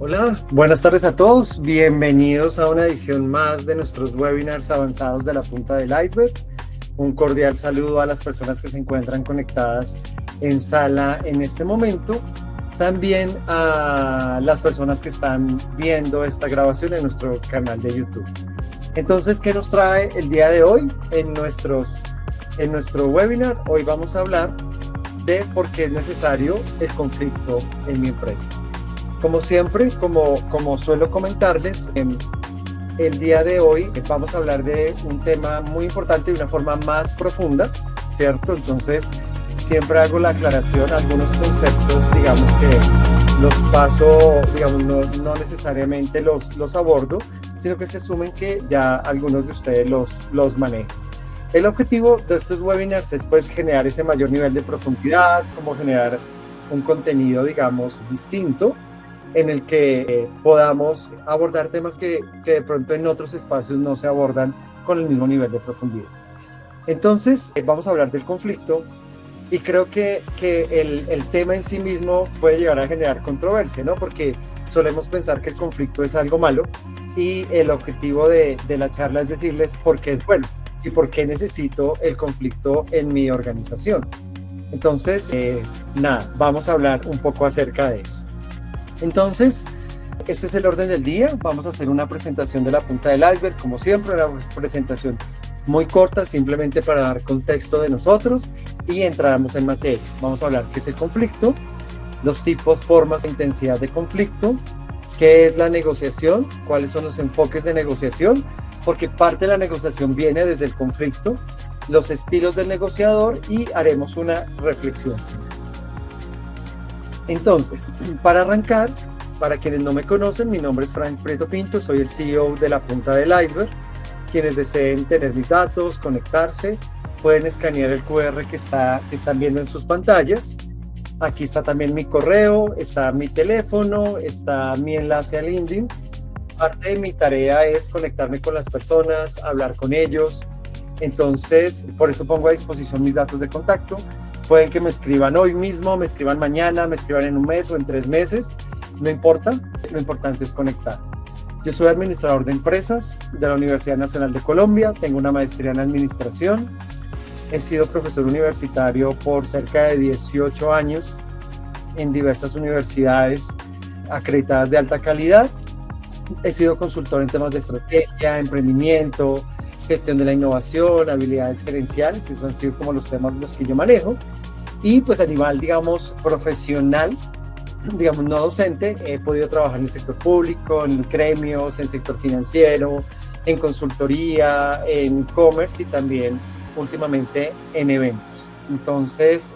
Hola, buenas tardes a todos. Bienvenidos a una edición más de nuestros webinars avanzados de la punta del iceberg. Un cordial saludo a las personas que se encuentran conectadas en sala en este momento. También a las personas que están viendo esta grabación en nuestro canal de YouTube. Entonces, ¿qué nos trae el día de hoy en nuestro webinar? Hoy vamos a hablar de por qué es necesario el conflicto en mi empresa. Como siempre, como suelo comentarles, el día de hoy vamos a hablar de un tema muy importante de una forma más profunda, ¿cierto? Entonces, siempre hago la aclaración, algunos conceptos, digamos que los paso, digamos, no necesariamente los abordo, sino que se asumen que ya algunos de ustedes los manejan. El objetivo de estos webinars es pues generar ese mayor nivel de profundidad, como generar un contenido, digamos, distinto, en el que podamos abordar temas que de pronto en otros espacios no se abordan con el mismo nivel de profundidad. Entonces, vamos a hablar del conflicto y creo que el tema en sí mismo puede llegar a generar controversia, ¿no? Porque solemos pensar que el conflicto es algo malo y el objetivo de la charla es decirles por qué es bueno y por qué necesito el conflicto en mi organización. Entonces, vamos a hablar un poco acerca de eso. Entonces, este es el orden del día. Vamos a hacer una presentación de la punta del iceberg, como siempre, una presentación muy corta, simplemente para dar contexto de nosotros y entramos en materia. Vamos a hablar qué es el conflicto, los tipos, formas e intensidad de conflicto, qué es la negociación, cuáles son los enfoques de negociación, porque parte de la negociación viene desde el conflicto, los estilos del negociador y haremos una reflexión. Entonces, para arrancar, para quienes no me conocen, mi nombre es Frank Prieto Pinto, soy el CEO de la punta del iceberg. Quienes deseen tener mis datos, conectarse, pueden escanear el QR que están viendo en sus pantallas. Aquí está también mi correo, está mi teléfono, está mi enlace a LinkedIn. Parte de mi tarea es conectarme con las personas, hablar con ellos. Entonces, por eso pongo a disposición mis datos de contacto. Pueden que me escriban hoy mismo, me escriban mañana, me escriban en un mes o en 3 meses. No importa, lo importante es conectar. Yo soy administrador de empresas de la Universidad Nacional de Colombia, tengo una maestría en administración, he sido profesor universitario por cerca de 18 años en diversas universidades acreditadas de alta calidad. He sido consultor en temas de estrategia, emprendimiento, gestión de la innovación, habilidades gerenciales, esos han sido como los temas los que yo manejo. Y pues a nivel, digamos, profesional, digamos, no docente, he podido trabajar en el sector público, en gremios, en el sector financiero, en consultoría, en e-commerce y también últimamente en eventos. Entonces,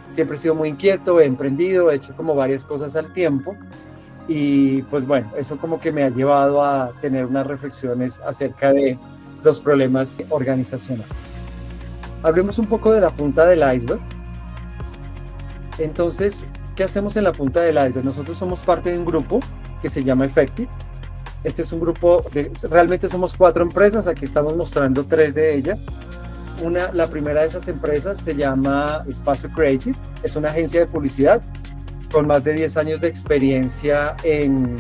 siempre he sido muy inquieto, he emprendido, he hecho como varias cosas al tiempo y pues bueno, eso como que me ha llevado a tener unas reflexiones acerca de los problemas organizacionales. Hablemos un poco de la punta del iceberg. Entonces, ¿qué hacemos en la punta del iceberg? Nosotros somos parte de un grupo que se llama Effective. Este es un grupo, realmente somos 4 empresas, aquí estamos mostrando 3 de ellas. La primera de esas empresas se llama Espacio Creative, es una agencia de publicidad con más de 10 años de experiencia en,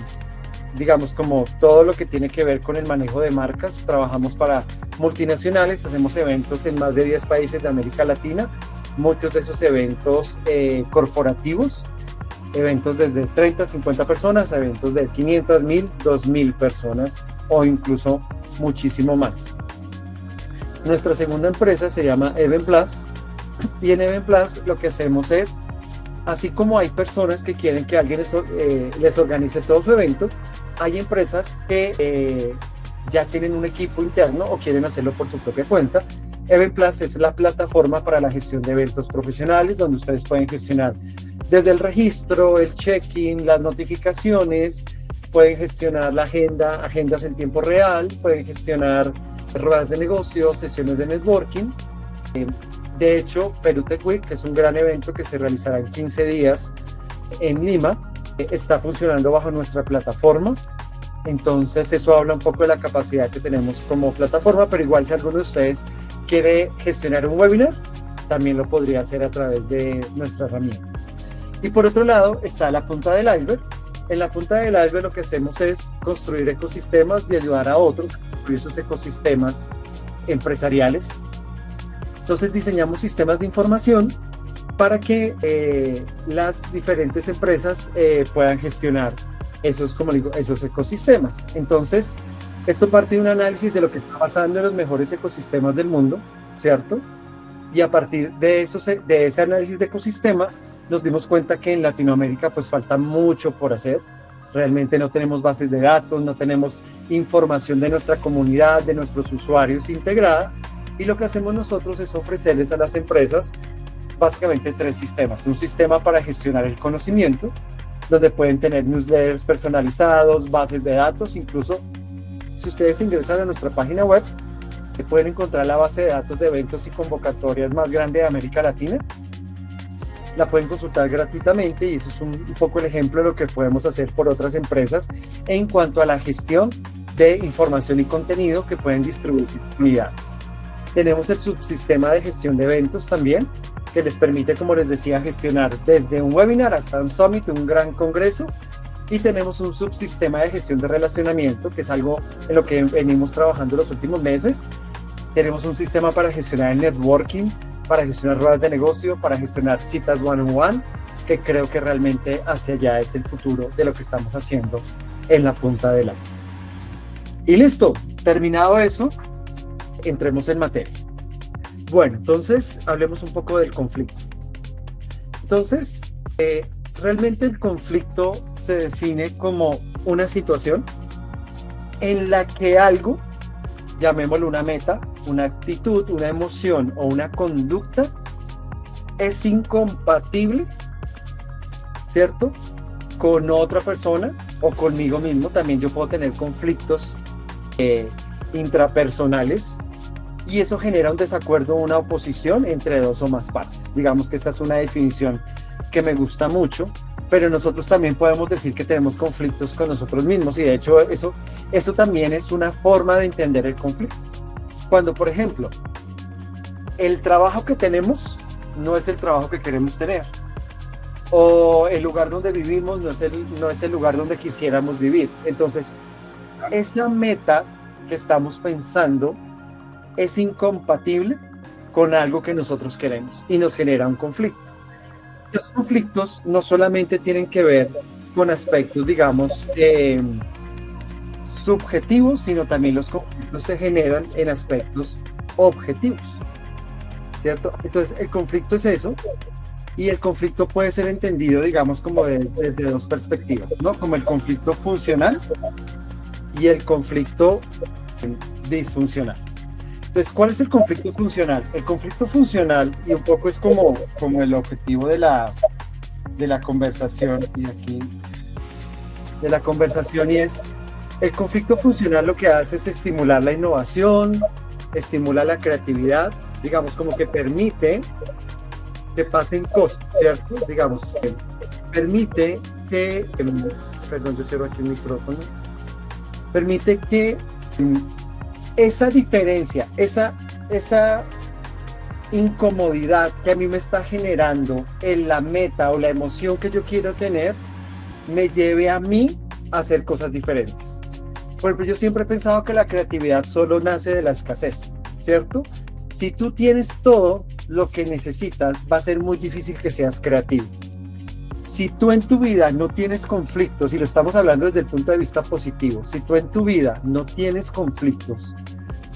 digamos, como todo lo que tiene que ver con el manejo de marcas. Trabajamos para multinacionales, hacemos eventos en más de 10 países de América Latina, muchos de esos eventos corporativos, eventos desde 30, 50 personas, eventos de 500, 1000, 2000 personas o incluso muchísimo más. Nuestra segunda empresa se llama Event Plus y en Event Plus lo que hacemos es, así como hay personas que quieren que alguien les organice todo su evento, hay empresas que ya tienen un equipo interno o quieren hacerlo por su propia cuenta. Event Plus es la plataforma para la gestión de eventos profesionales donde ustedes pueden gestionar desde el registro, el check-in, las notificaciones, pueden gestionar la agendas en tiempo real, pueden gestionar ruedas de negocios, sesiones de networking. De hecho, Perú Tech Week, que es un gran evento que se realizará en 15 días en Lima, está funcionando bajo nuestra plataforma. Entonces eso habla un poco de la capacidad que tenemos como plataforma, pero igual si alguno de ustedes quiere gestionar un webinar, también lo podría hacer a través de nuestra herramienta. Y por otro lado está la punta del iceberg, En la punta del iceberg lo que hacemos es construir ecosistemas y ayudar a otros a construir esos ecosistemas empresariales. Entonces diseñamos sistemas de información para que las diferentes empresas puedan gestionar esos, como digo, esos ecosistemas. Entonces, esto parte de un análisis de lo que está pasando en los mejores ecosistemas del mundo, ¿cierto? Y a partir de ese análisis de ecosistema, nos dimos cuenta que en Latinoamérica pues falta mucho por hacer. Realmente no tenemos bases de datos, no tenemos información de nuestra comunidad, de nuestros usuarios integrada. Y lo que hacemos nosotros es ofrecerles a las empresas básicamente 3 sistemas. Un sistema para gestionar el conocimiento, donde pueden tener newsletters personalizados, bases de datos, incluso si ustedes ingresan a nuestra página web, pueden encontrar la base de datos de eventos y convocatorias más grande de América Latina. La pueden consultar gratuitamente y eso es un poco el ejemplo de lo que podemos hacer por otras empresas en cuanto a la gestión de información y contenido que pueden distribuir en comunidades. Tenemos el subsistema de gestión de eventos también, que les permite, como les decía, gestionar desde un webinar hasta un summit, un gran congreso. Y tenemos un subsistema de gestión de relacionamiento, que es algo en lo que venimos trabajando los últimos meses. Tenemos un sistema para gestionar el networking, para gestionar ruedas de negocio, para gestionar citas one-on-one, que creo que realmente hacia allá es el futuro de lo que estamos haciendo en la punta del iceberg. Y listo, terminado eso, entremos en materia. Bueno, entonces hablemos un poco del conflicto. Entonces, realmente el conflicto se define como una situación en la que algo, llamémoslo una meta, una actitud, una emoción o una conducta, es incompatible, ¿cierto?, con otra persona o conmigo mismo. También yo puedo tener conflictos intrapersonales y eso genera un desacuerdo, una oposición entre 2 o más partes. Digamos que esta es una definición que me gusta mucho, pero nosotros también podemos decir que tenemos conflictos con nosotros mismos y de hecho eso también es una forma de entender el conflicto. Cuando, por ejemplo, el trabajo que tenemos no es el trabajo que queremos tener, o el lugar donde vivimos no es el lugar donde quisiéramos vivir. Entonces, esa meta que estamos pensando es incompatible con algo que nosotros queremos y nos genera un conflicto. Los conflictos no solamente tienen que ver con aspectos, digamos, subjetivos, sino también los conflictos se generan en aspectos objetivos, ¿cierto? Entonces, el conflicto es eso, y el conflicto puede ser entendido, digamos, como desde 2 perspectivas, ¿no? Como el conflicto funcional y el conflicto disfuncional. Entonces, ¿cuál es el conflicto funcional? El conflicto funcional, y un poco es como el objetivo de la conversación, y aquí de la conversación, y es el conflicto funcional lo que hace es estimular la innovación, estimula la creatividad, digamos, como que permite que pasen cosas, ¿cierto? Digamos, permite que, perdón, yo cierro aquí el micrófono, permite que esa diferencia, esa incomodidad que a mí me está generando en la meta o la emoción que yo quiero tener, me lleve a mí a hacer cosas diferentes. Por ejemplo, yo siempre he pensado que la creatividad solo nace de la escasez, ¿cierto? Si tú tienes todo lo que necesitas, va a ser muy difícil que seas creativo. Si tú en tu vida no tienes conflictos, y lo estamos hablando desde el punto de vista positivo, si tú en tu vida no tienes conflictos,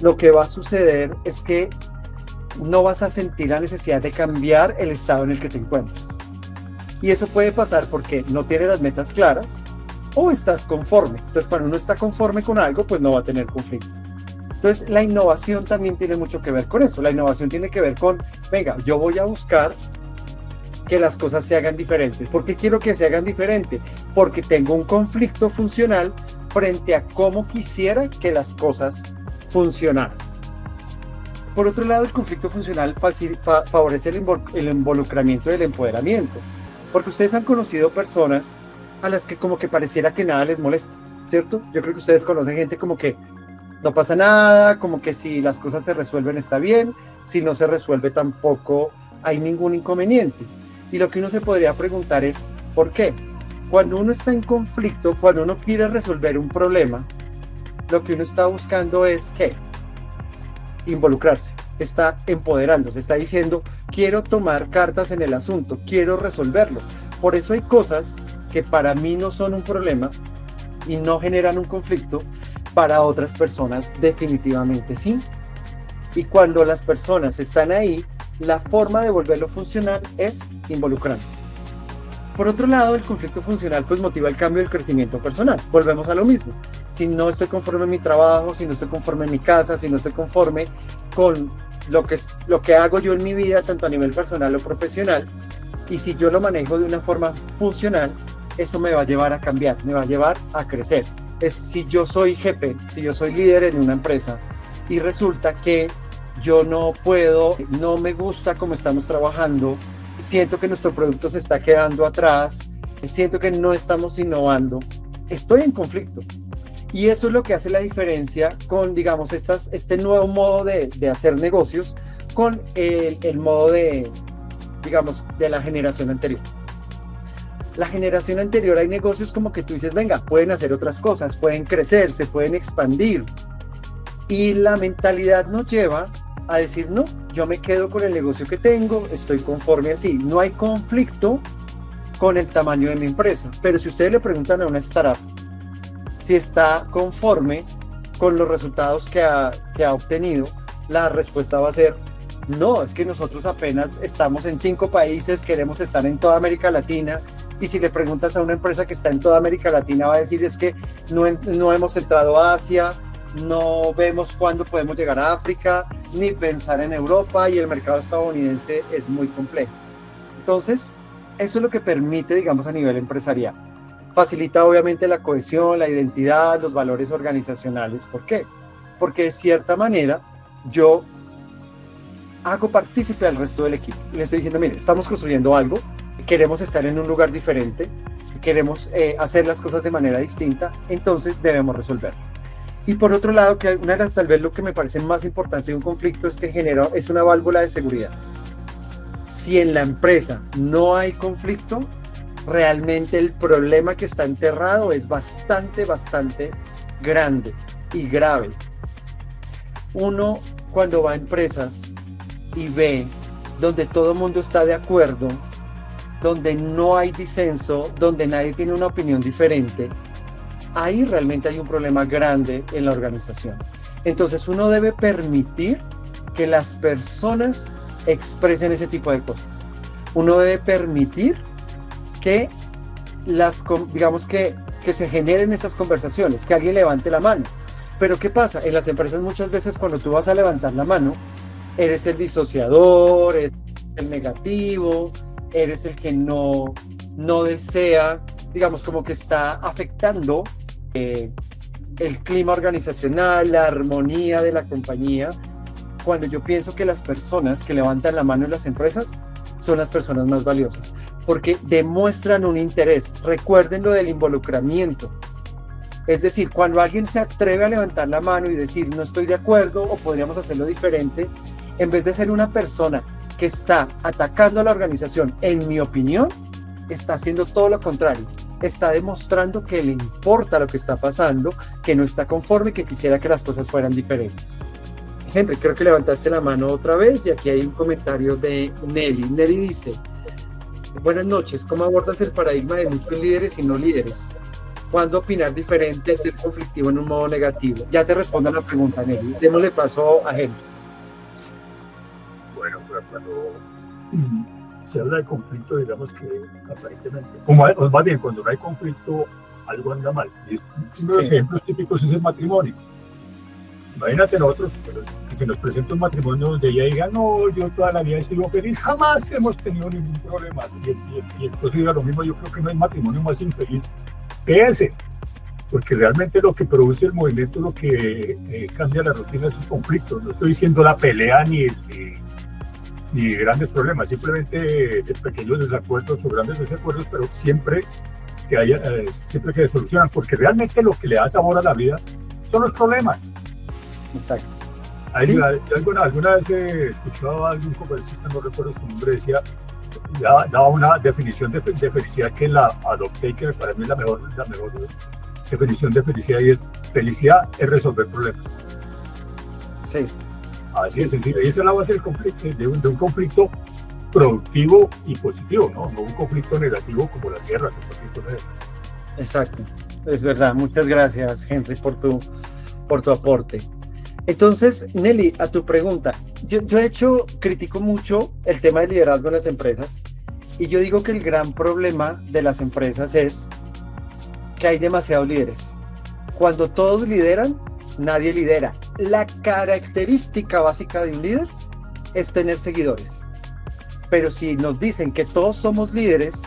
lo que va a suceder es que no vas a sentir la necesidad de cambiar el estado en el que te encuentras. Y eso puede pasar porque no tienes las metas claras o estás conforme. Entonces, cuando uno está conforme con algo, pues no va a tener conflicto. Entonces, la innovación también tiene mucho que ver con eso. La innovación tiene que ver con, venga, yo voy a buscar que las cosas se hagan diferentes. ¿Por qué quiero que se hagan diferentes? Porque tengo un conflicto funcional frente a cómo quisiera que las cosas funcionaran. Por otro lado, el conflicto funcional favorece el involucramiento y el empoderamiento. Porque ustedes han conocido personas a las que como que pareciera que nada les molesta, ¿cierto? Yo creo que ustedes conocen gente como que no pasa nada, como que si las cosas se resuelven está bien, si no se resuelve tampoco hay ningún inconveniente. Y lo que uno se podría preguntar es, ¿por qué? Cuando uno está en conflicto, cuando uno quiere resolver un problema, lo que uno está buscando es ¿qué? Involucrarse, está empoderándose, está diciendo quiero tomar cartas en el asunto, quiero resolverlo. Por eso hay cosas que para mí no son un problema y no generan un conflicto, para otras personas definitivamente sí. Y cuando las personas están ahí, la forma de volverlo funcional es involucrándose. Por otro lado, el conflicto funcional pues motiva el cambio y el crecimiento personal. Volvemos a lo mismo. Si no estoy conforme en mi trabajo, si no estoy conforme en mi casa, si no estoy conforme con lo que hago yo en mi vida, tanto a nivel personal o profesional, y si yo lo manejo de una forma funcional, eso me va a llevar a cambiar, me va a llevar a crecer. Es si yo soy jefe, si yo soy líder en una empresa y resulta que yo no puedo, no me gusta cómo estamos trabajando, siento que nuestro producto se está quedando atrás, siento que no estamos innovando, estoy en conflicto. Y eso es lo que hace la diferencia con, digamos, este nuevo modo de hacer negocios con el modo digamos, de la generación anterior. La generación anterior hay negocios como que tú dices, venga, pueden hacer otras cosas, pueden crecer, se pueden expandir. Y la mentalidad nos lleva a decir, no, yo me quedo con el negocio que tengo, estoy conforme así. No hay conflicto con el tamaño de mi empresa. Pero si ustedes le preguntan a una startup si está conforme con los resultados que ha obtenido, la respuesta va a ser, no, es que nosotros apenas estamos en 5 países, queremos estar en toda América Latina. Y si le preguntas a una empresa que está en toda América Latina, va a decir es que no hemos entrado a Asia, no vemos cuándo podemos llegar a África, ni pensar en Europa, y el mercado estadounidense es muy complejo. Entonces, eso es lo que permite, digamos, a nivel empresarial. Facilita obviamente la cohesión, la identidad, los valores organizacionales. ¿Por qué? Porque de cierta manera yo hago partícipe al resto del equipo. Le estoy diciendo, mire, estamos construyendo algo, queremos estar en un lugar diferente, queremos hacer las cosas de manera distinta, entonces debemos resolverlo. Y por otro lado, que una de las, tal vez lo que me parece más importante de un conflicto es que es una válvula de seguridad. Si en la empresa no hay conflicto, realmente el problema que está enterrado es bastante grande y grave. Uno, cuando va a empresas y ve donde todo el mundo está de acuerdo, donde no hay disenso, donde nadie tiene una opinión diferente, ahí realmente hay un problema grande en la organización. Entonces uno debe permitir que las personas expresen ese tipo de cosas. Uno debe permitir que digamos que se generen esas conversaciones, que alguien levante la mano. Pero ¿qué pasa? En las empresas muchas veces cuando tú vas a levantar la mano, eres el disociador, eres el negativo, eres el que no desea, digamos, como que está afectando el clima organizacional, la armonía de la compañía, cuando yo pienso que las personas que levantan la mano en las empresas son las personas más valiosas, porque demuestran un interés. Recuerden lo del involucramiento. Es decir, cuando alguien se atreve a levantar la mano y decir no estoy de acuerdo o podríamos hacerlo diferente, en vez de ser una persona que está atacando a la organización, en mi opinión, está haciendo todo lo contrario. Está demostrando que le importa lo que está pasando, que no está conforme, que quisiera que las cosas fueran diferentes. Henry, creo que levantaste la mano otra vez y aquí hay un comentario de Nelly. Nelly dice, buenas noches, ¿cómo abordas el paradigma de muchos líderes y no líderes? ¿Cuándo opinar diferente es ser conflictivo en un modo negativo? Ya te respondo a la pregunta, Nelly. Démosle paso a Henry. Bueno, pero cuando se habla de conflicto, digamos que aparentemente, como más bien, cuando no hay conflicto, algo anda mal. Y uno de los ejemplos típicos es el matrimonio. Imagínate nosotros, que se nos presenta un matrimonio donde ella diga, no, yo toda la vida he sido feliz, jamás hemos tenido ningún problema. Y entonces diga lo mismo, yo creo que no hay matrimonio más infeliz que ese. Porque realmente lo que produce el movimiento, lo que cambia la rutina es el conflicto. No estoy diciendo la pelea ni grandes problemas, simplemente de pequeños desacuerdos o grandes desacuerdos, pero siempre que se solucionan, porque realmente lo que le da sabor a la vida son los problemas. Exacto. ¿Sí? Alguna vez he escuchado a algún conferencista, no recuerdo su nombre, decía ya daba una definición de felicidad que la adopté y que para mí es la mejor definición de felicidad, y es: felicidad es resolver problemas. Sí. Así es sencillo. Y esa es la base del conflicto, de un conflicto productivo y positivo, ¿no? No un conflicto negativo como las guerras o cualquier cosa de esas. Exacto, es verdad. Muchas gracias, Henry, por tu aporte. Entonces, Nelly, a tu pregunta, yo de hecho critico mucho el tema del liderazgo en las empresas, y yo digo que el gran problema de las empresas es que hay demasiados líderes. Cuando todos lideran, nadie lidera. La característica básica de un líder es tener seguidores. Pero si nos dicen que todos somos líderes,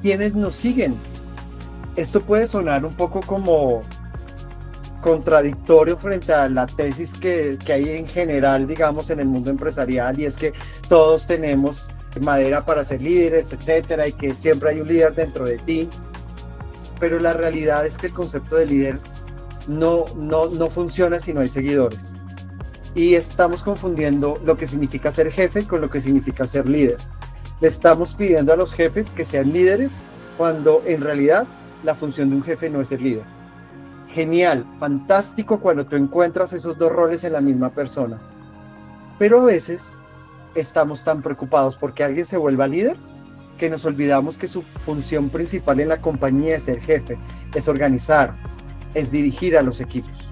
¿quiénes nos siguen? Esto puede sonar un poco como contradictorio frente a la tesis que hay en general, digamos, en el mundo empresarial, y es que todos tenemos madera para ser líderes, etcétera, y que siempre hay un líder dentro de ti. Pero la realidad es que el concepto de líder no funciona si no hay seguidores. Y estamos confundiendo lo que significa ser jefe con lo que significa ser líder. Le estamos pidiendo a los jefes que sean líderes, cuando en realidad la función de un jefe no es ser líder. Genial, fantástico cuando tú encuentras esos dos roles en la misma persona. Pero a veces estamos tan preocupados porque alguien se vuelva líder, que nos olvidamos que su función principal en la compañía es ser jefe, es organizar, es dirigir a los equipos,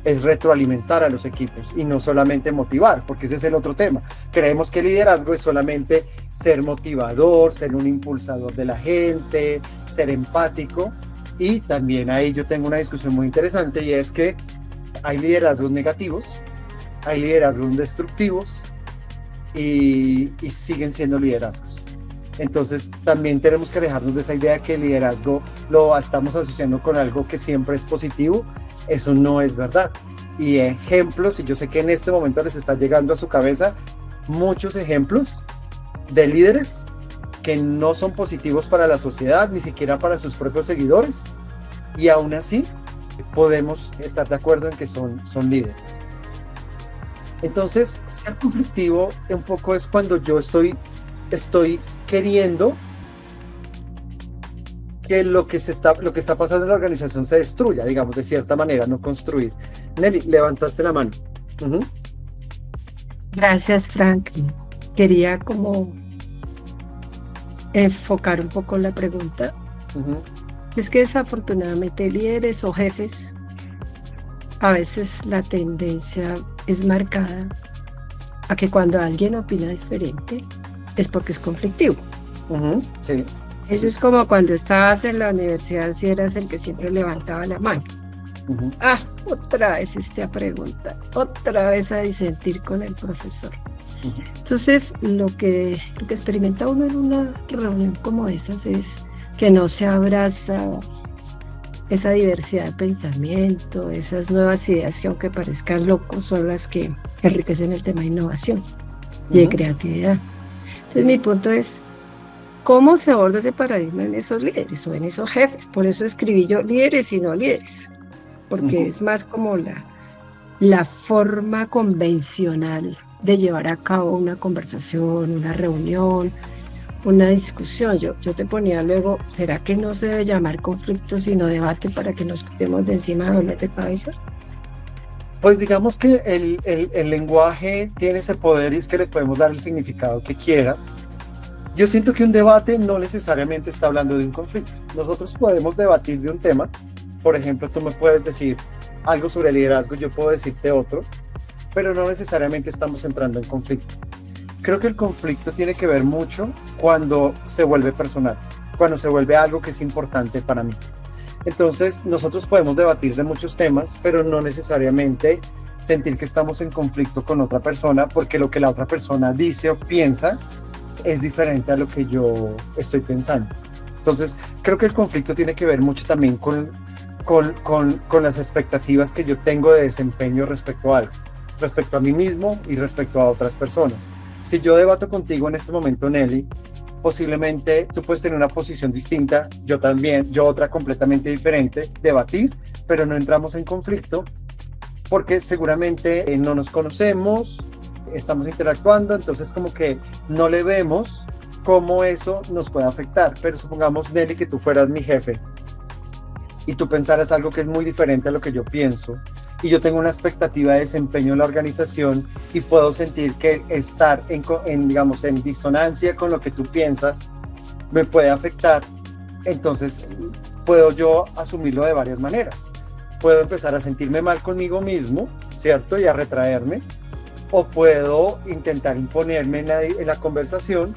es retroalimentar a los equipos y no solamente motivar, porque ese es el otro tema. Creemos que el liderazgo es solamente ser motivador, ser un impulsador de la gente, ser empático, y también ahí yo tengo una discusión muy interesante, y es que hay liderazgos negativos, hay liderazgos destructivos y siguen siendo liderazgos. Entonces también tenemos que alejarnos de esa idea que el liderazgo lo estamos asociando con algo que siempre es positivo. Eso no es verdad. Y ejemplos, y yo sé que en este momento les está llegando a su cabeza muchos ejemplos de líderes que no son positivos para la sociedad, ni siquiera para sus propios seguidores, y aún así podemos estar de acuerdo en que son líderes. Entonces, ser conflictivo un poco es cuando yo estoy queriendo que lo que está pasando en la organización se destruya, digamos, de cierta manera, no construir. Nelly, levantaste la mano. Uh-huh. Gracias, Frank. Quería como enfocar un poco la pregunta. Uh-huh. Es que desafortunadamente líderes o jefes, a veces la tendencia es marcada a que cuando alguien opina diferente es porque es conflictivo. Uh-huh. Sí. Eso es como cuando estabas en la universidad, si eras el que siempre levantaba la mano. Uh-huh. Otra vez esta pregunta, otra vez a disentir con el profesor. Uh-huh. Entonces, lo que experimenta uno en una reunión como esas es que no se abraza esa diversidad de pensamiento, esas nuevas ideas que, aunque parezcan locos, son las que enriquecen el tema de innovación y de creatividad. Entonces, mi punto es, ¿cómo se aborda ese paradigma en esos líderes o en esos jefes? Por eso escribí yo líderes y no líderes, porque es más como la forma convencional de llevar a cabo una conversación, una reunión, una discusión. Yo te ponía luego, ¿será que no se debe llamar conflicto sino debate para que nos quitemos de encima de dolor de cabeza? Pues digamos que el lenguaje tiene ese poder, y es que le podemos dar el significado que quiera. Yo siento que un debate no necesariamente está hablando de un conflicto. Nosotros podemos debatir de un tema. Por ejemplo, tú me puedes decir algo sobre liderazgo, yo puedo decirte otro, pero no necesariamente estamos entrando en conflicto. Creo que el conflicto tiene que ver mucho cuando se vuelve personal, cuando se vuelve algo que es importante para mí. Entonces, nosotros podemos debatir de muchos temas, pero no necesariamente sentir que estamos en conflicto con otra persona, porque lo que la otra persona dice o piensa es diferente a lo que yo estoy pensando. Entonces, creo que el conflicto tiene que ver mucho también con las expectativas que yo tengo de desempeño respecto a algo, respecto a mí mismo y respecto a otras personas. Si yo debato contigo en este momento, Nelly, posiblemente tú puedes tener una posición distinta, yo también, yo otra completamente diferente, debatir, pero no entramos en conflicto porque seguramente no nos conocemos, estamos interactuando, entonces como que no le vemos cómo eso nos puede afectar. Pero supongamos, Nelly, que tú fueras mi jefe y tú pensaras algo que es muy diferente a lo que yo pienso, y yo tengo una expectativa de desempeño en la organización y puedo sentir que estar digamos, en disonancia con lo que tú piensas me puede afectar. Entonces puedo yo asumirlo de varias maneras. Puedo empezar a sentirme mal conmigo mismo, ¿cierto? Y a retraerme, o puedo intentar imponerme en la conversación,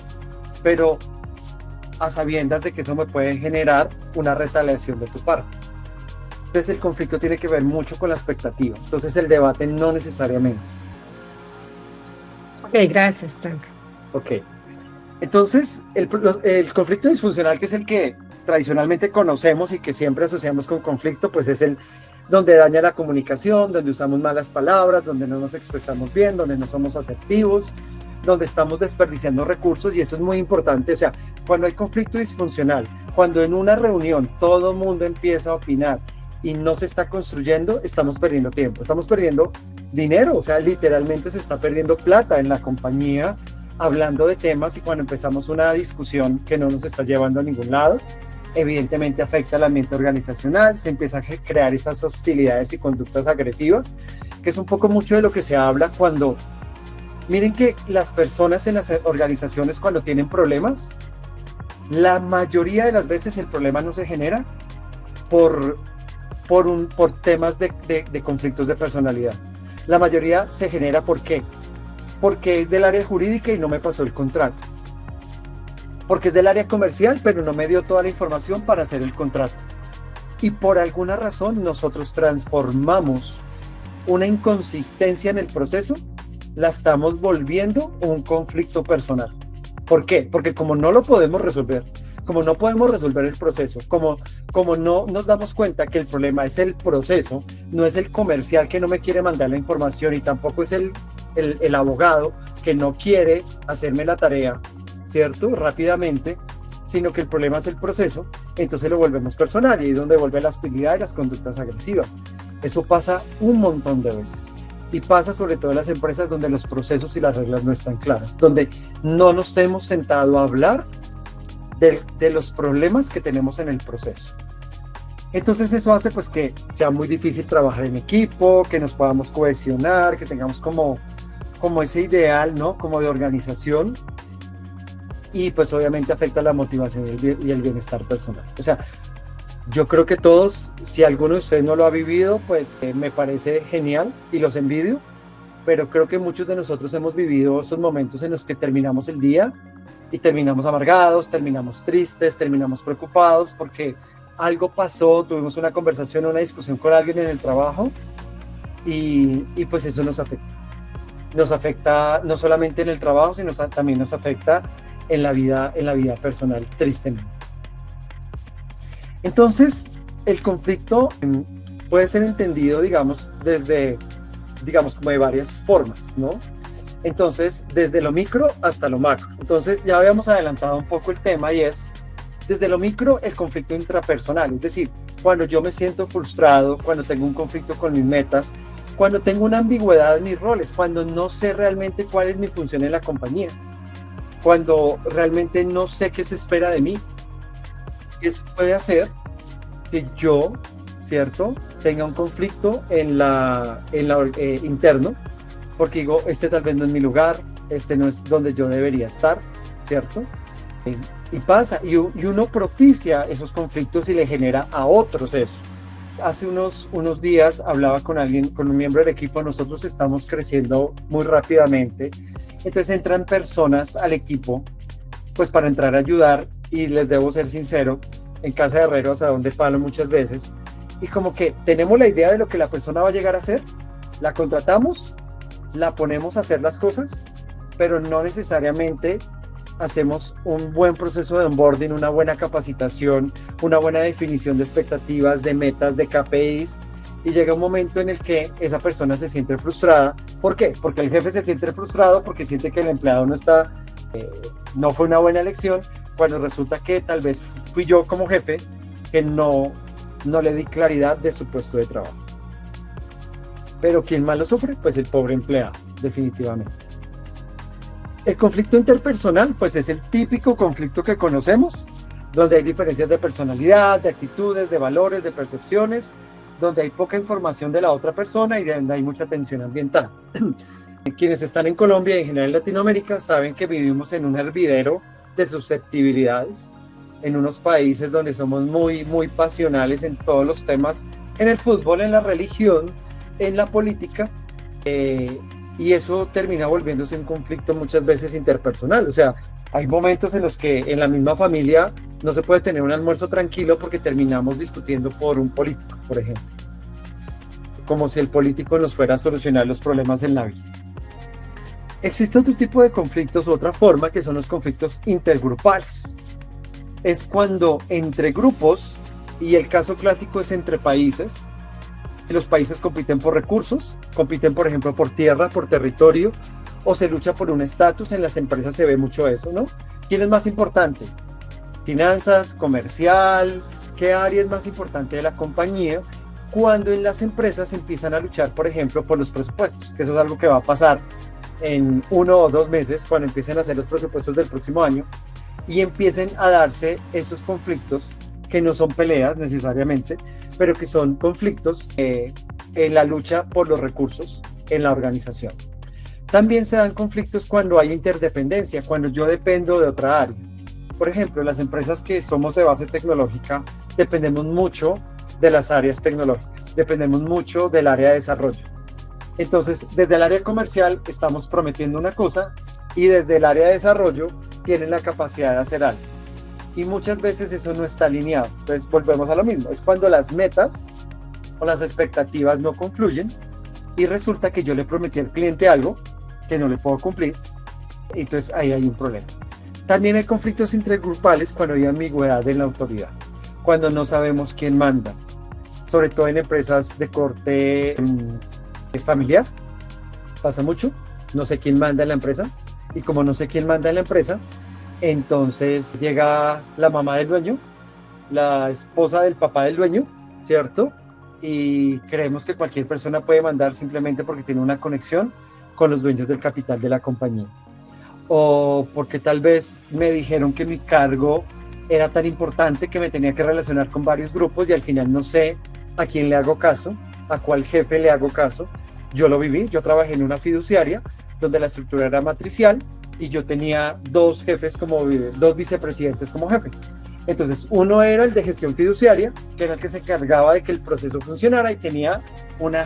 pero a sabiendas de que eso me puede generar una retaliación de tu parte. Entonces el conflicto tiene que ver mucho con la expectativa. Entonces el debate no necesariamente. Ok, gracias, Frank. Ok. Entonces el conflicto disfuncional, que es el que tradicionalmente conocemos y que siempre asociamos con conflicto, pues es el donde daña la comunicación, donde usamos malas palabras, donde no nos expresamos bien, donde no somos asertivos, donde estamos desperdiciando recursos, y eso es muy importante. O sea, cuando hay conflicto disfuncional, cuando en una reunión todo el mundo empieza a opinar y no se está construyendo, estamos perdiendo tiempo, estamos perdiendo dinero, o sea, literalmente se está perdiendo plata en la compañía hablando de temas, y cuando empezamos una discusión que no nos está llevando a ningún lado, evidentemente afecta al ambiente organizacional, se empieza a crear esas hostilidades y conductas agresivas, que es un poco mucho de lo que se habla cuando, miren que las personas en las organizaciones cuando tienen problemas, la mayoría de las veces el problema no se genera por temas de conflictos de personalidad. La mayoría se genera ¿por qué? Porque es del área jurídica y no me pasó el contrato. Porque es del área comercial, pero no me dio toda la información para hacer el contrato. Y por alguna razón nosotros transformamos una inconsistencia en el proceso, la estamos volviendo un conflicto personal. ¿Por qué? Porque como no lo podemos resolver, como no podemos resolver el proceso, como no nos damos cuenta que el problema es el proceso, no es el comercial que no me quiere mandar la información, y tampoco es el abogado que no quiere hacerme la tarea, ¿cierto? Rápidamente, sino que el problema es el proceso, entonces lo volvemos personal, y ahí es donde vuelve la hostilidad y las conductas agresivas. Eso pasa un montón de veces. Y pasa sobre todo en las empresas donde los procesos y las reglas no están claras, donde no nos hemos sentado a hablar de los problemas que tenemos en el proceso. Entonces eso hace pues que sea muy difícil trabajar en equipo, que nos podamos cohesionar, que tengamos como ese ideal, ¿no? Como de organización, y pues obviamente afecta la motivación y el bienestar personal. O sea, yo creo que todos, si alguno de ustedes no lo ha vivido, pues me parece genial y los envidio, pero creo que muchos de nosotros hemos vivido esos momentos en los que terminamos el día y terminamos amargados, terminamos tristes, terminamos preocupados porque algo pasó, tuvimos una conversación, una discusión con alguien en el trabajo, y pues eso nos afecta. Nos afecta no solamente en el trabajo, sino también nos afecta en la vida personal, tristemente. Entonces, el conflicto puede ser entendido, digamos, como de varias formas, ¿no? Entonces, desde lo micro hasta lo macro. Entonces, ya habíamos adelantado un poco el tema, y es, desde lo micro, el conflicto intrapersonal, es decir, cuando yo me siento frustrado, cuando tengo un conflicto con mis metas, cuando tengo una ambigüedad en mis roles, cuando no sé realmente cuál es mi función en la compañía, cuando realmente no sé qué se espera de mí. Eso puede hacer que yo, ¿cierto?, tenga un conflicto interno, porque digo, tal vez no es mi lugar, no es donde yo debería estar, ¿cierto? Y pasa, y uno propicia esos conflictos y le genera a otros eso. Hace unos días hablaba con un miembro del equipo. Nosotros estamos creciendo muy rápidamente, entonces entran personas al equipo pues para entrar a ayudar, y les debo ser sincero, en casa de herreros a donde palo muchas veces, y como que tenemos la idea de lo que la persona va a llegar a hacer, la contratamos, la ponemos a hacer las cosas, pero no necesariamente hacemos un buen proceso de onboarding, una buena capacitación, una buena definición de expectativas, de metas, de KPIs, y llega un momento en el que esa persona se siente frustrada. ¿Por qué? Porque el jefe se siente frustrado porque siente que el empleado no fue una buena elección, cuando resulta que tal vez fui yo como jefe que no le di claridad de su puesto de trabajo. Pero ¿quién más lo sufre? Pues el pobre empleado, definitivamente. El conflicto interpersonal, pues es el típico conflicto que conocemos, donde hay diferencias de personalidad, de actitudes, de valores, de percepciones, donde hay poca información de la otra persona y donde hay mucha tensión ambiental. Quienes están en Colombia y en general en Latinoamérica saben que vivimos en un hervidero de susceptibilidades, en unos países donde somos muy pasionales en todos los temas, en el fútbol, en la religión, en la política, y eso termina volviéndose un conflicto muchas veces interpersonal. O sea, hay momentos en los que en la misma familia no se puede tener un almuerzo tranquilo porque terminamos discutiendo por un político, por ejemplo, como si el político nos fuera a solucionar los problemas en la vida. Existe otro tipo de conflictos, otra forma, que son los conflictos intergrupales. Es cuando entre grupos, y el caso clásico es entre países, los países compiten por recursos, compiten por ejemplo por tierra, por territorio, o se lucha por un estatus. En las empresas se ve mucho eso, ¿no? ¿Quién es más importante? Finanzas, comercial, ¿qué área es más importante de la compañía? Cuando en las empresas empiezan a luchar, por ejemplo, por los presupuestos, que eso es algo que va a pasar en 1 o 2 meses, cuando empiecen a hacer los presupuestos del próximo año, y empiecen a darse esos conflictos que no son peleas necesariamente, pero que son conflictos en la lucha por los recursos en la organización. También se dan conflictos cuando hay interdependencia, cuando yo dependo de otra área. Por ejemplo, las empresas que somos de base tecnológica dependemos mucho de las áreas tecnológicas, dependemos mucho del área de desarrollo. Entonces, desde el área comercial estamos prometiendo una cosa y desde el área de desarrollo tienen la capacidad de hacer algo. Y muchas veces eso no está alineado. Entonces volvemos a lo mismo. Es cuando las metas o las expectativas no confluyen y resulta que yo le prometí al cliente algo que no le puedo cumplir. Y entonces ahí hay un problema. También hay conflictos intergrupales cuando hay ambigüedad en la autoridad. Cuando no sabemos quién manda. Sobre todo en empresas de corte familiar. Pasa mucho. No sé quién manda en la empresa. Y como no sé quién manda en la empresa, entonces llega la mamá del dueño, la esposa del papá del dueño, ¿cierto? Y creemos que cualquier persona puede mandar simplemente porque tiene una conexión con los dueños del capital de la compañía. O porque tal vez me dijeron que mi cargo era tan importante que me tenía que relacionar con varios grupos y al final no sé a quién le hago caso, a cuál jefe le hago caso. Yo lo viví, yo trabajé en una fiduciaria donde la estructura era matricial y yo tenía 2 jefes, 2 vicepresidentes como jefe. Entonces, uno era el de gestión fiduciaria, que era el que se encargaba de que el proceso funcionara, y tenía una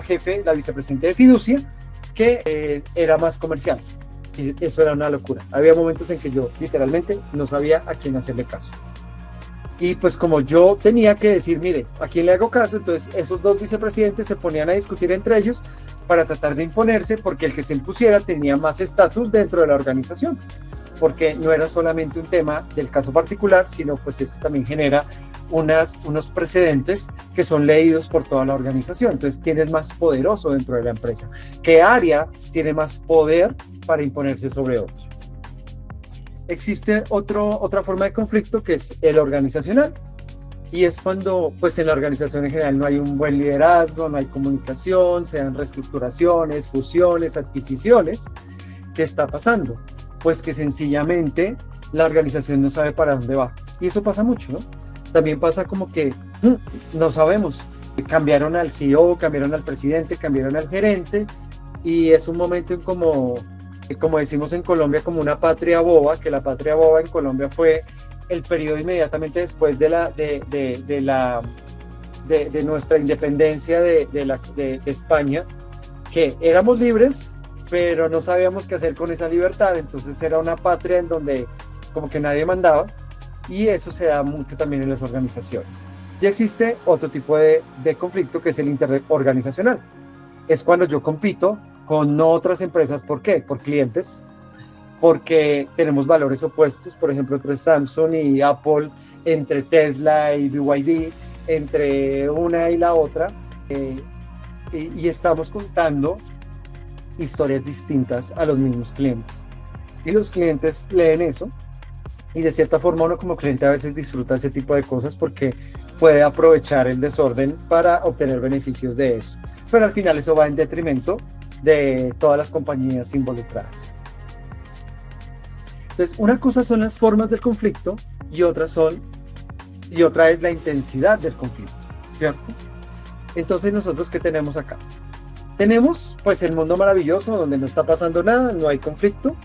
jefe, la vicepresidenta de fiducia, que era más comercial. Y eso era una locura. Había momentos en que yo literalmente no sabía a quién hacerle caso. Y pues como yo tenía que decir, mire, ¿a quién le hago caso? Entonces esos 2 vicepresidentes se ponían a discutir entre ellos para tratar de imponerse, porque el que se impusiera tenía más estatus dentro de la organización, porque no era solamente un tema del caso particular, sino pues esto también genera unos precedentes que son leídos por toda la organización. Entonces, ¿quién es más poderoso dentro de la empresa? ¿Qué área tiene más poder para imponerse sobre otro? Existe otra forma de conflicto que es el organizacional, y es cuando pues en la organización en general no hay un buen liderazgo, no hay comunicación, se dan reestructuraciones, fusiones, adquisiciones. ¿Qué está pasando? Pues que sencillamente la organización no sabe para dónde va, y eso pasa mucho, ¿no? También pasa como que no sabemos, cambiaron al CEO, cambiaron al presidente, cambiaron al gerente, y es un momento en como decimos en Colombia, como una patria boba, que la patria boba en Colombia fue el periodo inmediatamente después de nuestra independencia de España, que éramos libres, pero no sabíamos qué hacer con esa libertad. Entonces era una patria en donde como que nadie mandaba, y eso se da mucho también en las organizaciones. Y existe otro tipo de conflicto, que es el interorganizacional. Es cuando yo compito con otras empresas. ¿Por qué? Por clientes, porque tenemos valores opuestos, por ejemplo, entre Samsung y Apple, entre Tesla y BYD, entre una y la otra, y estamos contando historias distintas a los mismos clientes. Y los clientes leen eso, y de cierta forma uno como cliente a veces disfruta ese tipo de cosas porque puede aprovechar el desorden para obtener beneficios de eso. Pero al final eso va en detrimento de todas las compañías involucradas. Entonces, una cosa son las formas del conflicto y otra es la intensidad del conflicto, ¿cierto? Entonces, nosotros, ¿qué tenemos acá? Tenemos, pues, el mundo maravilloso donde no está pasando nada, no hay conflicto,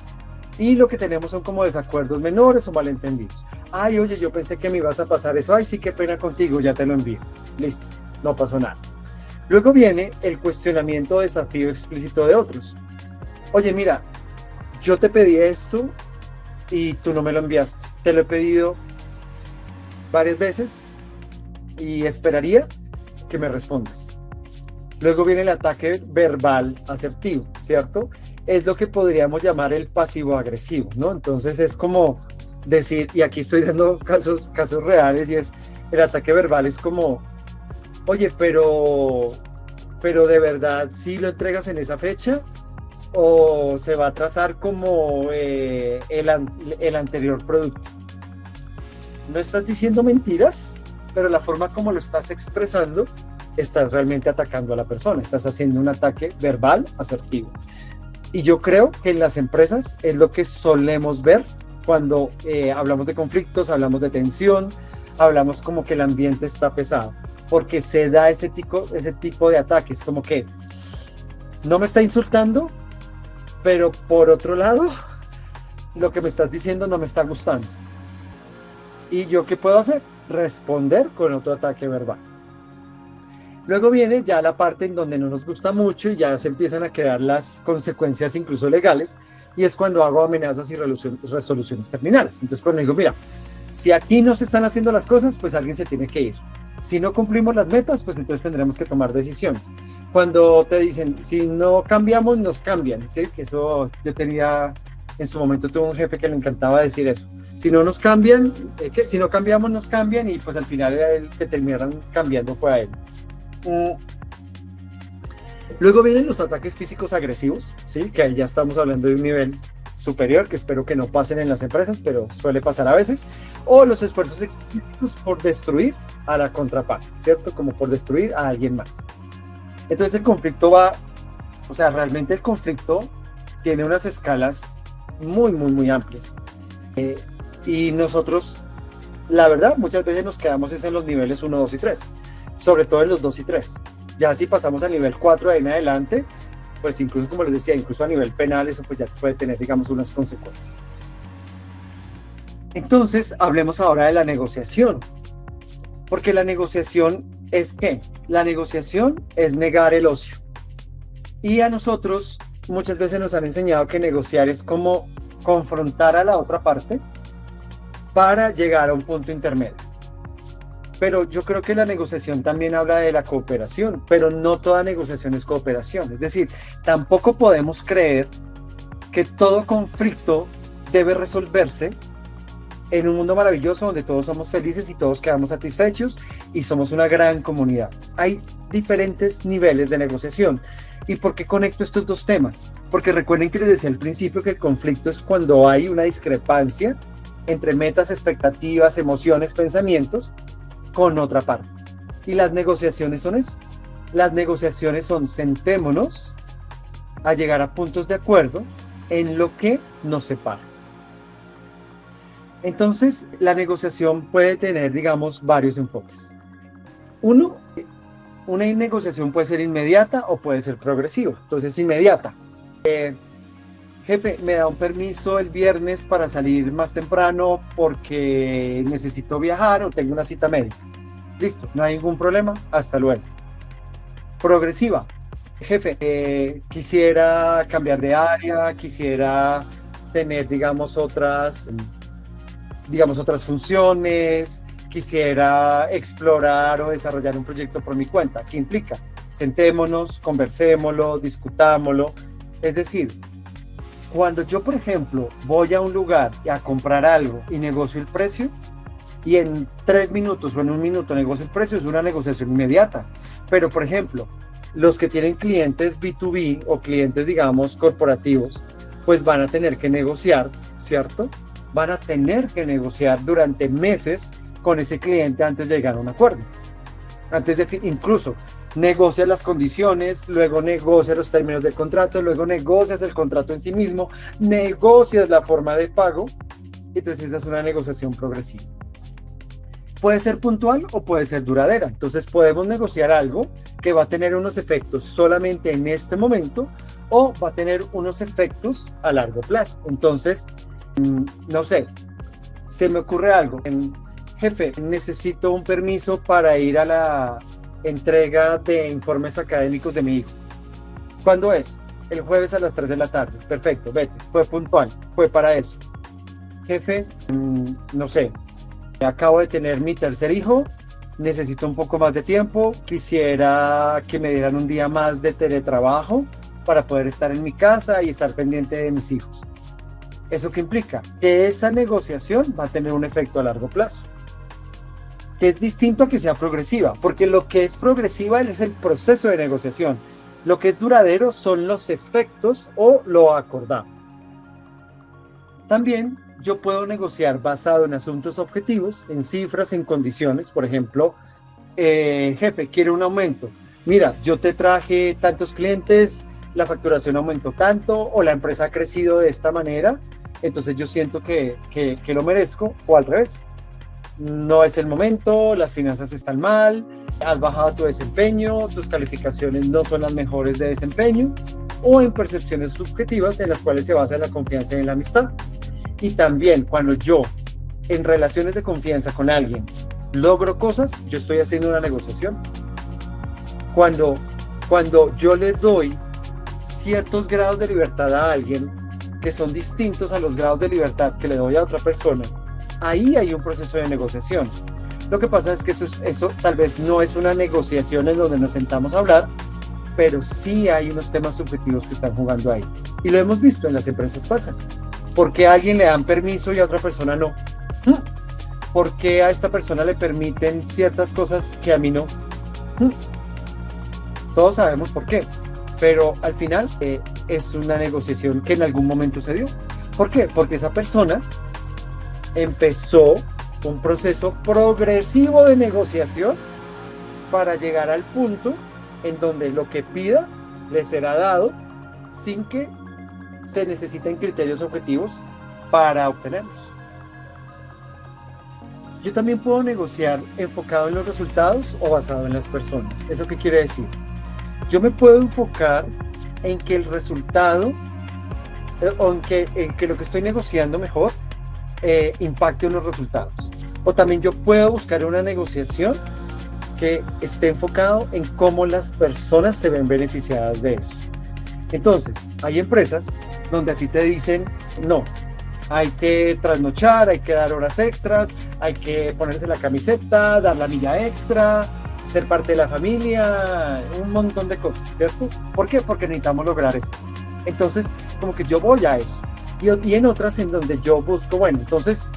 y lo que tenemos son como desacuerdos menores o malentendidos. Ay, oye, yo pensé que me ibas a pasar eso. Ay, sí, qué pena contigo, ya te lo envío. Listo, no pasó nada. Luego viene el cuestionamiento o desafío explícito de otros. Oye, mira, yo te pedí esto y tú no me lo enviaste. Te lo he pedido varias veces y esperaría que me respondas. Luego viene el ataque verbal asertivo, ¿cierto? Es lo que podríamos llamar el pasivo-agresivo, ¿no? Entonces es como decir, y aquí estoy dando casos reales, y es el ataque verbal es como, oye, pero de verdad, ¿sí lo entregas en esa fecha? ¿O se va a trazar como el anterior producto? No estás diciendo mentiras, pero la forma como lo estás expresando, estás realmente atacando a la persona, estás haciendo un ataque verbal asertivo. Y yo creo que en las empresas es lo que solemos ver cuando hablamos de conflictos, hablamos de tensión, hablamos como que el ambiente está pesado, porque se da ese tipo de ataques, como que no me está insultando, pero por otro lado, lo que me estás diciendo no me está gustando. ¿Y yo qué puedo hacer? Responder con otro ataque verbal. Luego viene ya la parte en donde no nos gusta mucho y ya se empiezan a crear las consecuencias incluso legales, y es cuando hago amenazas y resoluciones terminales. Entonces cuando digo, mira, si aquí no se están haciendo las cosas, pues alguien se tiene que ir. Si no cumplimos las metas, pues entonces tendremos que tomar decisiones. Cuando te dicen, si no cambiamos, nos cambian, ¿sí? Que eso yo tenía, en su momento tuve un jefe que le encantaba decir eso. Si no nos cambian, si no cambiamos, nos cambian, y pues al final era el que terminaron cambiando fue a él. Luego vienen los ataques físicos agresivos, ¿sí? Que ahí ya estamos hablando de un nivel superior, que espero que no pasen en las empresas, pero suele pasar a veces, o los esfuerzos explícitos por destruir a la contraparte, ¿cierto? Como por destruir a alguien más. Entonces el conflicto realmente el conflicto tiene unas escalas muy, muy, muy amplias. Y nosotros, la verdad, muchas veces nos quedamos en los niveles 1, 2 y 3, sobre todo en los 2 y 3. Ya si pasamos al nivel 4 de ahí en adelante, pues incluso, como les decía, incluso a nivel penal, eso pues ya puede tener, digamos, unas consecuencias. Entonces, hablemos ahora de la negociación. Porque la negociación es ¿qué? La negociación es negar el ocio. Y a nosotros muchas veces nos han enseñado que negociar es como confrontar a la otra parte para llegar a un punto intermedio. Pero yo creo que la negociación también habla de la cooperación, pero no toda negociación es cooperación. Es decir, tampoco podemos creer que todo conflicto debe resolverse en un mundo maravilloso donde todos somos felices y todos quedamos satisfechos y somos una gran comunidad. Hay diferentes niveles de negociación. ¿Y por qué conecto estos dos temas? Porque recuerden que les decía al principio que el conflicto es cuando hay una discrepancia entre metas, expectativas, emociones, pensamientos con otra parte. Y las negociaciones son eso. Las negociaciones son sentémonos a llegar a puntos de acuerdo en lo que nos separa. Entonces, la negociación puede tener, digamos, varios enfoques. Uno, una negociación puede ser inmediata o puede ser progresiva. Entonces, inmediata. Jefe, me da un permiso el viernes para salir más temprano porque necesito viajar o tengo una cita médica. Listo, no hay ningún problema, hasta luego. Progresiva. Jefe, quisiera cambiar de área, quisiera tener, digamos, otras funciones, quisiera explorar o desarrollar un proyecto por mi cuenta. ¿Qué implica? Sentémonos, conversémoslo, discutámoslo. Es decir, cuando yo, por ejemplo, voy a un lugar a comprar algo y negocio el precio, y en 3 minutos o en 1 minuto negocio el precio, es una negociación inmediata. Pero, por ejemplo, los que tienen clientes B2B o clientes, digamos, corporativos, pues van a tener que negociar, ¿cierto? Van a tener que negociar durante meses con ese cliente antes de llegar a un acuerdo. Incluso negocias las condiciones, luego negocias los términos del contrato, luego negocias el contrato en sí mismo, negocias la forma de pago Entonces esa es una negociación progresiva. Puede ser puntual o puede ser duradera. Entonces podemos negociar algo que va a tener unos efectos solamente en este momento o va a tener unos efectos a largo plazo. Entonces, no sé, se me ocurre algo. Jefe, necesito un permiso para ir a la entrega de informes académicos de mi hijo. ¿Cuándo es? El jueves a las 3 de la tarde. Perfecto, vete. Fue puntual, fue para eso. Jefe, no sé, acabo de tener mi tercer hijo, necesito un poco más de tiempo, quisiera que me dieran un día más de teletrabajo para poder estar en mi casa y estar pendiente de mis hijos. ¿Eso qué implica? Que esa negociación va a tener un efecto a largo plazo, que es distinto a que sea progresiva, porque lo que es progresiva es el proceso de negociación, lo que es duradero son los efectos o lo acordado. También yo puedo negociar basado en asuntos objetivos, en cifras, en condiciones. Por ejemplo, jefe, quiere un aumento. Mira, yo te traje tantos clientes, la facturación aumentó tanto, o la empresa ha crecido de esta manera, entonces yo siento que lo merezco, o al revés. No es el momento, las finanzas están mal, has bajado tu desempeño, tus calificaciones no son las mejores de desempeño, o en percepciones subjetivas en las cuales se basa la confianza y en la amistad. Y también cuando yo, en relaciones de confianza con alguien, logro cosas, yo estoy haciendo una negociación. Cuando yo le doy ciertos grados de libertad a alguien que son distintos a los grados de libertad que le doy a otra persona, ahí hay un proceso de negociación. Lo que pasa es que eso tal vez no es una negociación en donde nos sentamos a hablar, pero sí hay unos temas subjetivos que están jugando ahí. Y lo hemos visto, en las empresas pasa. ¿Por qué a alguien le dan permiso y a otra persona no? ¿Por qué a esta persona le permiten ciertas cosas que a mí no? Todos sabemos por qué, pero al final es una negociación que en algún momento se dio. ¿Por qué? Porque esa persona empezó un proceso progresivo de negociación para llegar al punto en donde lo que pida le será dado sin que se necesiten criterios objetivos para obtenerlos. Yo también puedo negociar enfocado en los resultados o basado en las personas. ¿Eso qué quiere decir? Yo me puedo enfocar en que el resultado o en que lo que estoy negociando mejor impacte unos resultados. O también yo puedo buscar una negociación que esté enfocado en cómo las personas se ven beneficiadas de eso. Entonces, hay empresas donde a ti te dicen, no, hay que trasnochar, hay que dar horas extras, hay que ponerse la camiseta, dar la milla extra, ser parte de la familia, un montón de cosas, ¿cierto? ¿Por qué? Porque necesitamos lograr esto. Entonces, como que yo voy a eso. Y en otras en donde yo busco, bueno, entonces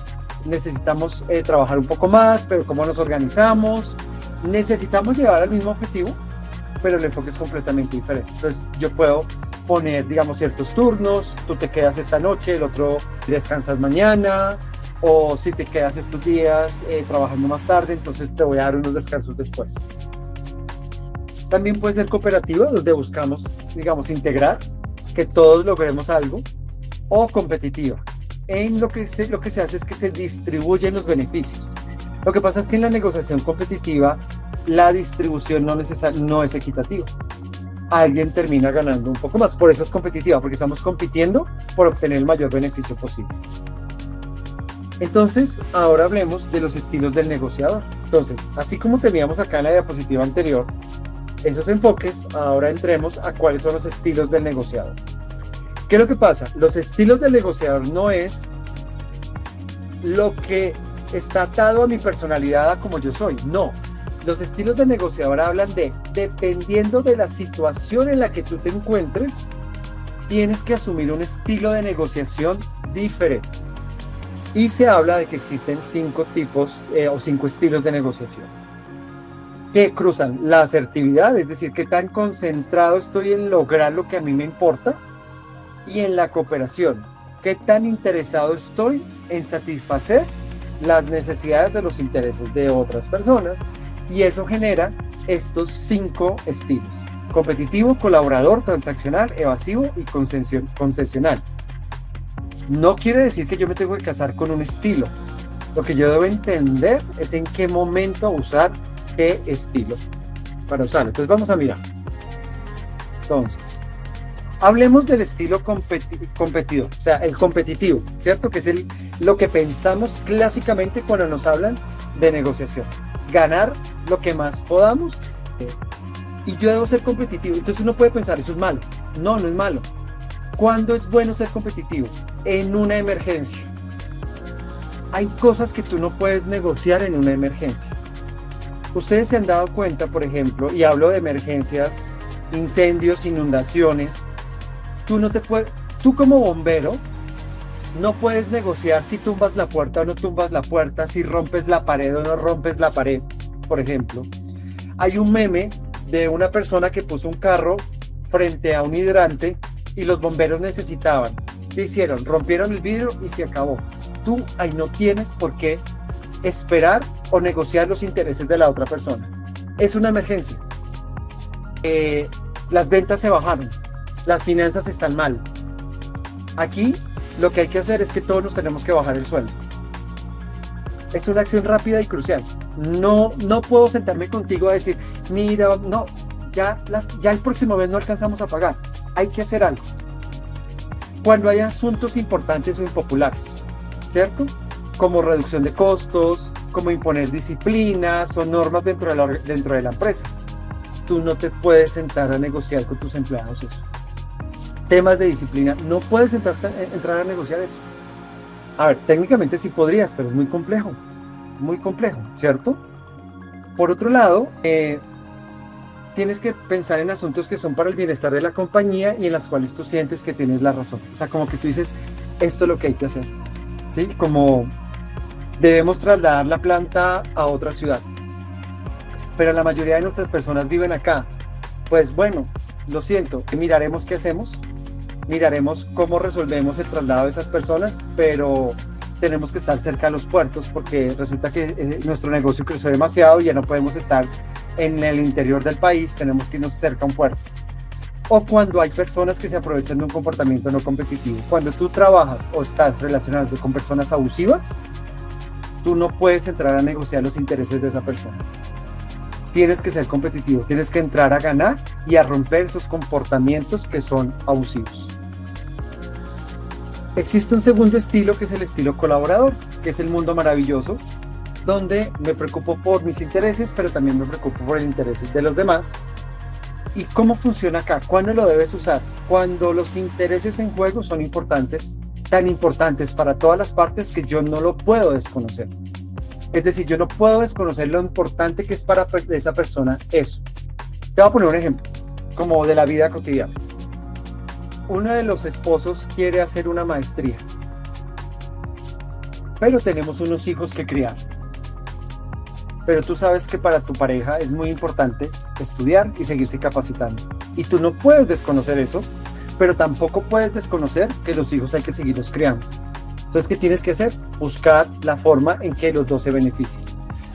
necesitamos trabajar un poco más, pero ¿cómo nos organizamos? Necesitamos llegar al mismo objetivo, pero el enfoque es completamente diferente. Entonces yo puedo poner, digamos, ciertos turnos, tú te quedas esta noche, el otro descansas mañana, o si te quedas estos días trabajando más tarde, entonces te voy a dar unos descansos después. También puede ser cooperativa, donde buscamos, digamos, integrar, que todos logremos algo, o competitiva. En lo que se hace es que se distribuyen los beneficios. Lo que pasa es que en la negociación competitiva la distribución no es equitativa. Alguien termina ganando un poco más, por eso es competitiva, porque estamos compitiendo por obtener el mayor beneficio posible. Entonces, ahora hablemos de los estilos del negociador. Entonces, así como teníamos acá en la diapositiva anterior, esos enfoques, ahora entremos a cuáles son los estilos del negociador. ¿Qué es lo que pasa? Los estilos del negociador no es lo que está atado a mi personalidad, a como yo soy, no. Los estilos del negociador hablan de, dependiendo de la situación en la que tú te encuentres, tienes que asumir un estilo de negociación diferente. Y se habla de que existen 5 tipos o 5 estilos de negociación que cruzan la asertividad, es decir, qué tan concentrado estoy en lograr lo que a mí me importa, y en la cooperación, qué tan interesado estoy en satisfacer las necesidades de los intereses de otras personas, y eso genera estos 5 estilos: competitivo, colaborador, transaccional, evasivo y concesional. No quiere decir que yo me tengo que casar con un estilo. Lo que yo debo entender es en qué momento usar qué estilo para usarlo. Entonces vamos a mirar. Entonces, hablemos del estilo competidor, o sea, el competitivo, ¿cierto? Que es lo que pensamos clásicamente cuando nos hablan de negociación. Ganar lo que más podamos y yo debo ser competitivo. Entonces uno puede pensar, eso es malo. No, no es malo. ¿Cuándo es bueno ser competitivo? En una emergencia. Hay cosas que tú no puedes negociar en una emergencia. Ustedes se han dado cuenta, por ejemplo, y hablo de emergencias, incendios, inundaciones. Tú como bombero no puedes negociar si tumbas la puerta o no tumbas la puerta, si rompes la pared o no rompes la pared, por ejemplo. Hay un meme de una persona que puso un carro frente a un hidrante y los bomberos necesitaban. ¿Qué hicieron? Rompieron el vidrio y se acabó. Tú ahí no tienes por qué esperar o negociar los intereses de la otra persona. Es una emergencia. Las ventas se bajaron. Las finanzas están mal. Aquí lo que hay que hacer es que todos nos tenemos que bajar el sueldo. Es una acción rápida y crucial. No puedo sentarme contigo a decir, mira, no, ya el próximo mes no alcanzamos a pagar. Hay que hacer algo. Cuando hay asuntos importantes o impopulares, ¿cierto? Como reducción de costos, como imponer disciplinas o normas dentro de la empresa. Tú no te puedes sentar a negociar con tus empleados eso. Temas de disciplina, no puedes entrar a negociar eso. A ver, técnicamente sí podrías, pero es muy complejo, ¿cierto? Por otro lado, tienes que pensar en asuntos que son para el bienestar de la compañía y en las cuales tú sientes que tienes la razón. O sea, como que tú dices, esto es lo que hay que hacer, ¿sí? Como debemos trasladar la planta a otra ciudad, pero la mayoría de nuestras personas viven acá. Pues bueno, lo siento, miraremos qué hacemos, miraremos cómo resolvemos el traslado de esas personas, pero tenemos que estar cerca de los puertos porque resulta que nuestro negocio creció demasiado y ya no podemos estar en el interior del país, tenemos que irnos cerca a un puerto. O cuando hay personas que se aprovechan de un comportamiento no competitivo. Cuando tú trabajas o estás relacionado con personas abusivas, tú no puedes entrar a negociar los intereses de esa persona. Tienes que ser competitivo, tienes que entrar a ganar y a romper esos comportamientos que son abusivos. Existe un segundo estilo que es el estilo colaborador, que es el mundo maravilloso, donde me preocupo por mis intereses, pero también me preocupo por el interés de los demás. ¿Y cómo funciona acá? ¿Cuándo lo debes usar? Cuando los intereses en juego son importantes, tan importantes para todas las partes que yo no lo puedo desconocer. Es decir, yo no puedo desconocer lo importante que es para esa persona eso. Te voy a poner un ejemplo, como de la vida cotidiana. Uno de los esposos quiere hacer una maestría, pero tenemos unos hijos que criar. Pero tú sabes que para tu pareja es muy importante estudiar y seguirse capacitando. Y tú no puedes desconocer eso, pero tampoco puedes desconocer que los hijos hay que seguirlos criando. Entonces, ¿qué tienes que hacer? Buscar la forma en que los dos se beneficien.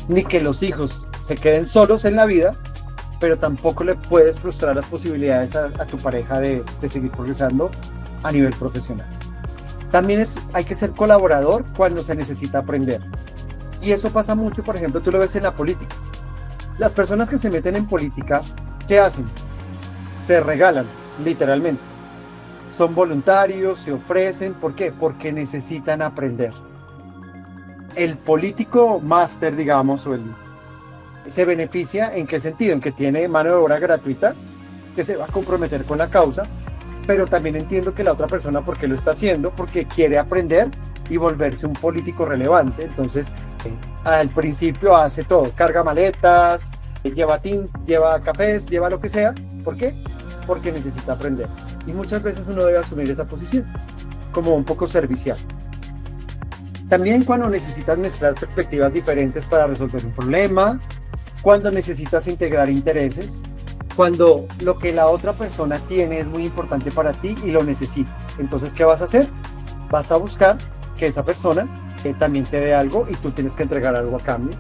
Ni que los hijos se queden solos en la vida, pero tampoco le puedes frustrar las posibilidades a tu pareja de seguir progresando a nivel profesional. También hay que ser colaborador cuando se necesita aprender. Y eso pasa mucho, por ejemplo, tú lo ves en la política. Las personas que se meten en política, ¿qué hacen? Se regalan, literalmente. Son voluntarios, se ofrecen. ¿Por qué? Porque necesitan aprender. El político máster, digamos, se beneficia ¿en qué sentido? En que tiene mano de obra gratuita, que se va a comprometer con la causa, pero también entiendo que la otra persona, ¿por qué lo está haciendo? Porque quiere aprender y volverse un político relevante. Entonces, al principio hace todo, carga maletas, lleva cafés, lleva lo que sea. ¿Por qué? Porque necesita aprender. Y muchas veces uno debe asumir esa posición, como un poco servicial. También cuando necesitas mezclar perspectivas diferentes para resolver un problema, cuando necesitas integrar intereses, cuando lo que la otra persona tiene es muy importante para ti y lo necesitas. Entonces, ¿qué vas a hacer? Vas a buscar que esa persona también te dé algo y tú tienes que entregar algo a cambio.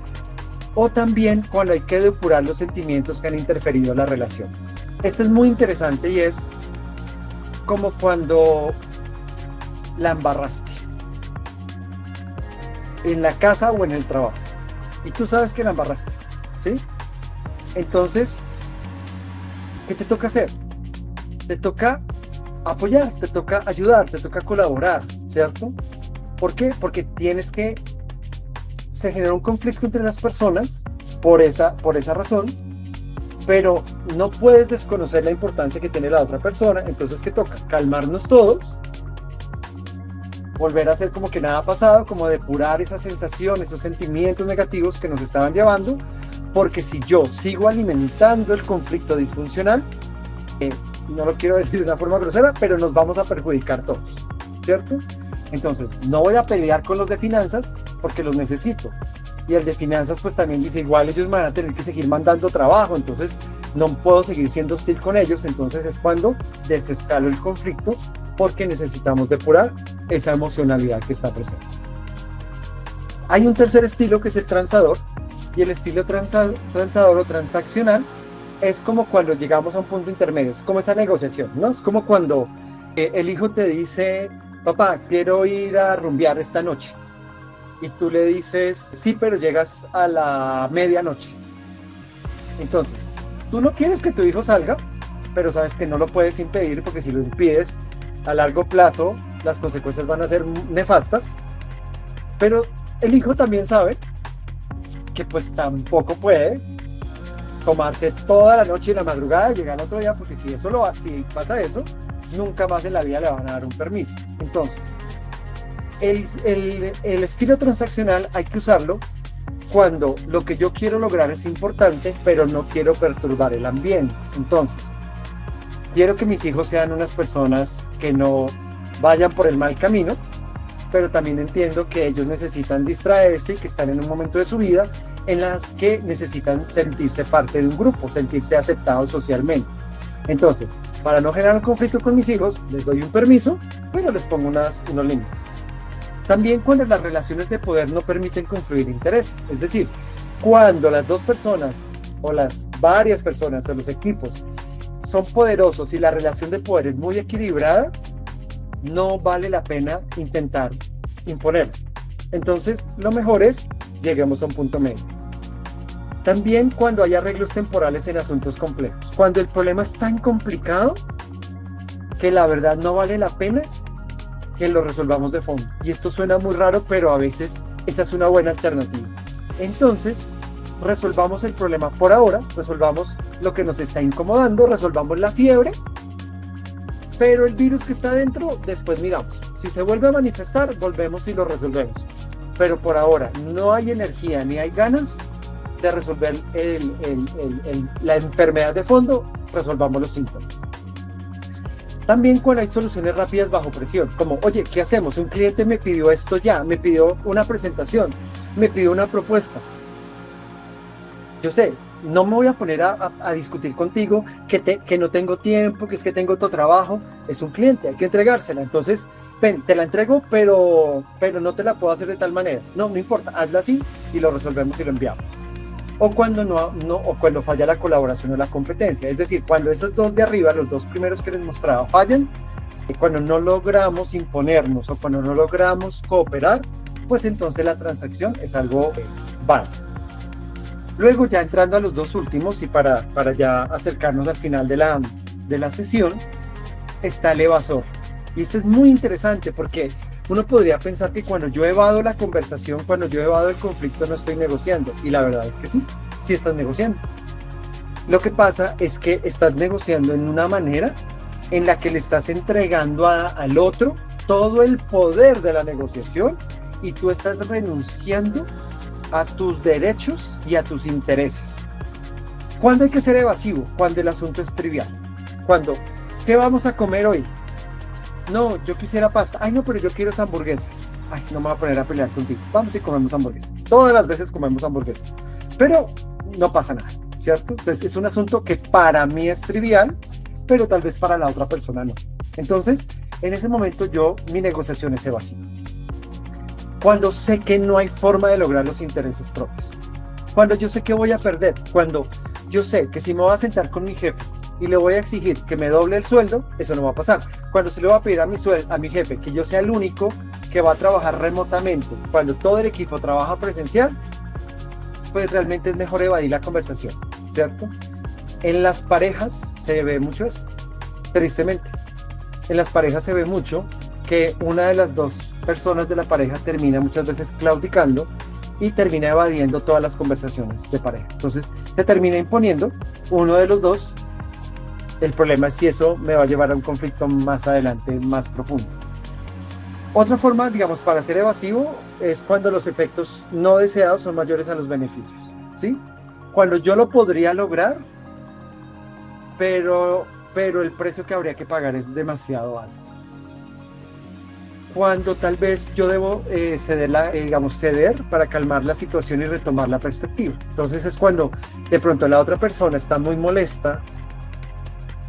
O también cuando hay que depurar los sentimientos que han interferido en la relación. Esto es muy interesante y es como cuando la embarraste en la casa o en el trabajo y tú sabes que la embarraste, ¿sí? Entonces, ¿qué te toca hacer? Te toca apoyar, te toca ayudar, te toca colaborar, ¿cierto? ¿Por qué? Porque se genera un conflicto entre las personas por esa razón, pero no puedes desconocer la importancia que tiene la otra persona. Entonces, ¿qué toca? Calmarnos todos, volver a hacer como que nada ha pasado, como depurar esas sensaciones, esos sentimientos negativos que nos estaban llevando, porque si yo sigo alimentando el conflicto disfuncional, no lo quiero decir de una forma grosera, pero nos vamos a perjudicar todos, ¿cierto? Entonces, no voy a pelear con los de finanzas porque los necesito. Y el de finanzas pues también dice, igual ellos me van a tener que seguir mandando trabajo, entonces no puedo seguir siendo hostil con ellos. Entonces es cuando desescalo el conflicto, porque necesitamos depurar esa emocionalidad que está presente. Hay un tercer estilo que es el transador, y el estilo transador o transaccional es como cuando llegamos a un punto intermedio, es como esa negociación, ¿no? Es como cuando el hijo te dice, papá, quiero ir a rumbear esta noche. Y tú le dices, sí, pero llegas a la medianoche. Entonces, tú no quieres que tu hijo salga, pero sabes que no lo puedes impedir, porque si lo impides, a largo plazo, las consecuencias van a ser nefastas. Pero el hijo también sabe que pues tampoco puede tomarse toda la noche y la madrugada y llegar al otro día, porque si pasa eso, nunca más en la vida le van a dar un permiso. Entonces, el estilo transaccional hay que usarlo cuando lo que yo quiero lograr es importante, pero no quiero perturbar el ambiente. Entonces, quiero que mis hijos sean unas personas que no vayan por el mal camino, pero también entiendo que ellos necesitan distraerse y que están en un momento de su vida en las que necesitan sentirse parte de un grupo, sentirse aceptados socialmente. Entonces, para no generar un conflicto con mis hijos, les doy un permiso, pero les pongo unos límites. También cuando las relaciones de poder no permiten confluir intereses, es decir, cuando las dos personas o las varias personas o los equipos son poderosos y la relación de poder es muy equilibrada, no vale la pena intentar imponer. Entonces, lo mejor es lleguemos a un punto medio. También cuando hay arreglos temporales en asuntos complejos, cuando el problema es tan complicado que la verdad no vale la pena que lo resolvamos de fondo. Y esto suena muy raro, pero a veces esta es una buena alternativa. Entonces, resolvamos el problema por ahora, resolvamos lo que nos está incomodando, resolvamos la fiebre, pero el virus que está dentro, después miramos. Si se vuelve a manifestar, volvemos y lo resolvemos. Pero por ahora no hay energía ni hay ganas de resolver la enfermedad de fondo, resolvamos los síntomas. También cuando hay soluciones rápidas bajo presión, como, oye, ¿qué hacemos? Un cliente me pidió esto ya, me pidió una presentación, me pidió una propuesta. Yo sé, no me voy a poner a discutir contigo que no tengo tiempo, que es que tengo otro trabajo. Es un cliente, hay que entregársela. Entonces, ven, te la entrego, pero no te la puedo hacer de tal manera. No importa, hazla así y lo resolvemos y lo enviamos. O cuando o cuando falla la colaboración o la competencia. Es decir, cuando esos dos de arriba, los dos primeros que les mostraba, fallan, cuando no logramos imponernos o cuando no logramos cooperar, pues entonces la transacción es algo vano. Luego, ya entrando a los dos últimos y para ya acercarnos al final de la sesión, está el evasor. Y este es muy interesante porque uno podría pensar que cuando yo evado la conversación, cuando yo evado el conflicto, no estoy negociando. Y la verdad es que sí estás negociando. Lo que pasa es que estás negociando en una manera en la que le estás entregando al otro todo el poder de la negociación y tú estás renunciando a tus derechos y a tus intereses. ¿Cuándo hay que ser evasivo? Cuando el asunto es trivial. Cuando, ¿qué vamos a comer hoy? No, yo quisiera pasta. Ay, no, pero yo quiero esa hamburguesa. Ay, no me voy a poner a pelear contigo. Vamos y comemos hamburguesa. Todas las veces comemos hamburguesa. Pero no pasa nada, ¿cierto? Entonces es un asunto que para mí es trivial, pero tal vez para la otra persona no. Entonces, en ese momento mi negociación es evasiva. Cuando sé que no hay forma de lograr los intereses propios. Cuando yo sé que voy a perder. Cuando yo sé que si me voy a sentar con mi jefe y le voy a exigir que me doble el sueldo, eso no va a pasar. Cuando se le va a pedir a mi jefe que yo sea el único que va a trabajar remotamente, cuando todo el equipo trabaja presencial, pues realmente es mejor evadir la conversación, ¿cierto? En las parejas se ve mucho eso, tristemente. En las parejas se ve mucho que una de las dos personas de la pareja termina muchas veces claudicando y termina evadiendo todas las conversaciones de pareja. Entonces se termina imponiendo uno de los dos. El problema es si eso me va a llevar a un conflicto más adelante, más profundo. Otra forma, digamos, para ser evasivo es cuando los efectos no deseados son mayores a los beneficios, ¿sí? Cuando yo lo podría lograr, pero el precio que habría que pagar es demasiado alto. Cuando tal vez yo debo ceder para calmar la situación y retomar la perspectiva. Entonces es cuando de pronto la otra persona está muy molesta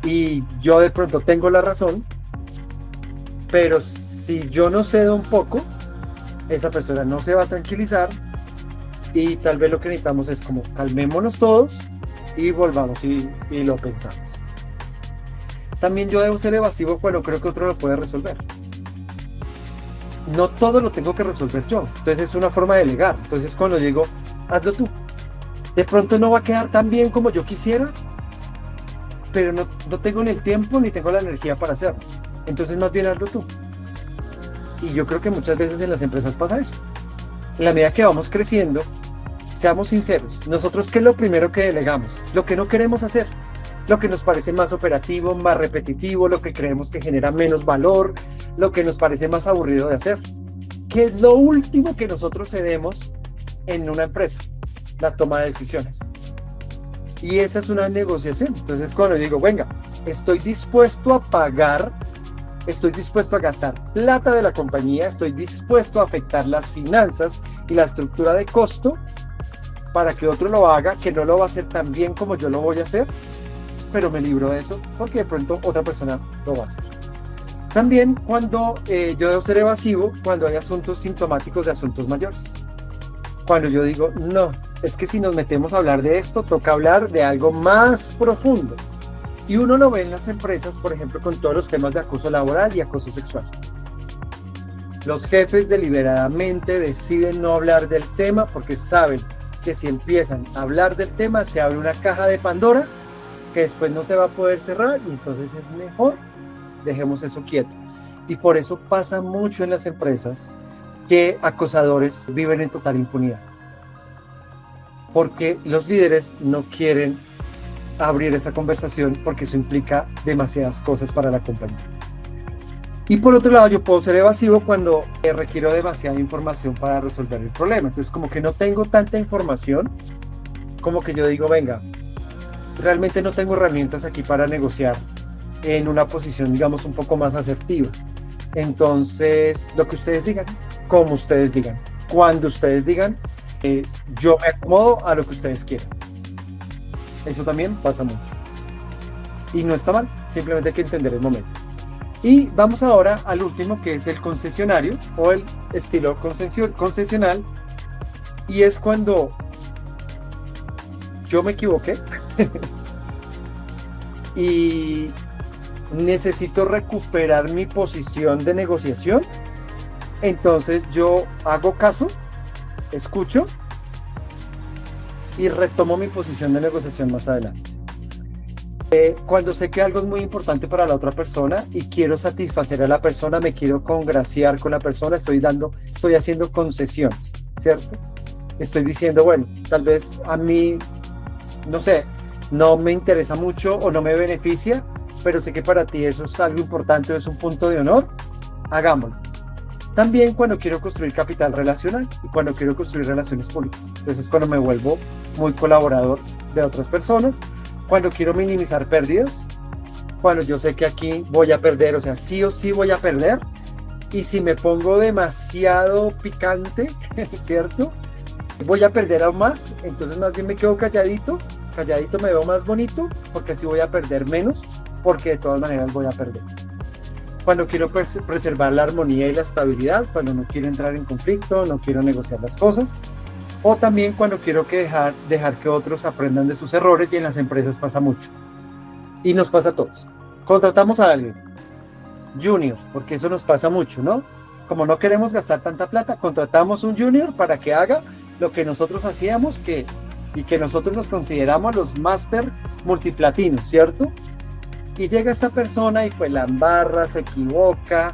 y yo de pronto tengo la razón, pero si yo no cedo un poco, esa persona no se va a tranquilizar y tal vez lo que necesitamos es como calmémonos todos y volvamos y lo pensamos. También yo debo ser evasivo cuando creo que otro lo puede resolver. No todo lo tengo que resolver yo, entonces es una forma de delegar. Entonces cuando digo, hazlo tú, de pronto no va a quedar tan bien como yo quisiera, pero no tengo ni el tiempo ni tengo la energía para hacerlo, entonces más bien hazlo tú. Y yo creo que muchas veces en las empresas pasa eso. En la medida que vamos creciendo, seamos sinceros, nosotros ¿qué es lo primero que delegamos? Lo que no queremos hacer, lo que nos parece más operativo, más repetitivo, lo que creemos que genera menos valor, lo que nos parece más aburrido de hacer. ¿Qué es lo último que nosotros cedemos en una empresa? La toma de decisiones. Y esa es una negociación. Entonces cuando digo, venga, estoy dispuesto a pagar, estoy dispuesto a gastar plata de la compañía, estoy dispuesto a afectar las finanzas y la estructura de costo para que otro lo haga, que no lo va a hacer tan bien como yo lo voy a hacer, pero me libro de eso porque de pronto otra persona lo va a hacer. También cuando yo debo ser evasivo, cuando hay asuntos sintomáticos de asuntos mayores. Cuando yo digo, no, es que si nos metemos a hablar de esto, toca hablar de algo más profundo. Y uno lo ve en las empresas, por ejemplo, con todos los temas de acoso laboral y acoso sexual. Los jefes deliberadamente deciden no hablar del tema porque saben que si empiezan a hablar del tema se abre una caja de Pandora que después no se va a poder cerrar y entonces es mejor dejemos eso quieto. Y por eso pasa mucho en las empresas que acosadores viven en total impunidad. Porque los líderes no quieren abrir esa conversación porque eso implica demasiadas cosas para la compañía. Y por otro lado, yo puedo ser evasivo cuando requiero demasiada información para resolver el problema. Entonces, como que no tengo tanta información, como que yo digo, venga, realmente no tengo herramientas aquí para negociar en una posición, digamos, un poco más asertiva. Entonces, lo que ustedes digan, como ustedes digan, cuando ustedes digan, yo me acomodo a lo que ustedes quieran. Eso también pasa mucho. Y no está mal, simplemente hay que entender el momento. Y vamos ahora al último, que es el concesionario o el estilo concesional. Y es cuando yo me equivoqué y necesito recuperar mi posición de negociación. Entonces yo hago caso, escucho y retomo mi posición de negociación más adelante. Cuando sé que algo es muy importante para la otra persona y quiero satisfacer a la persona, me quiero congraciar con la persona, estoy haciendo concesiones, ¿cierto? Estoy diciendo, bueno, tal vez a mí, no sé, no me interesa mucho o no me beneficia, pero sé que para ti eso es algo importante o es un punto de honor, hagámoslo. También cuando quiero construir capital relacional y cuando quiero construir relaciones públicas. Entonces es cuando me vuelvo muy colaborador de otras personas, cuando quiero minimizar pérdidas, cuando yo sé que aquí voy a perder, o sea, sí o sí voy a perder, y si me pongo demasiado picante, ¿cierto? Voy a perder aún más, entonces más bien me quedo calladito me veo más bonito, porque así voy a perder menos, porque de todas maneras voy a perder. Cuando quiero preservar la armonía y la estabilidad, cuando no quiero entrar en conflicto, no quiero negociar las cosas, o también cuando quiero dejar que otros aprendan de sus errores, y en las empresas pasa mucho. Y nos pasa a todos. Contratamos a alguien, junior, porque eso nos pasa mucho, ¿no? Como no queremos gastar tanta plata, contratamos un junior para que haga lo que nosotros hacíamos y que nosotros nos consideramos los máster multiplatinos, ¿cierto? Y llega esta persona y pues la embarra, se equivoca,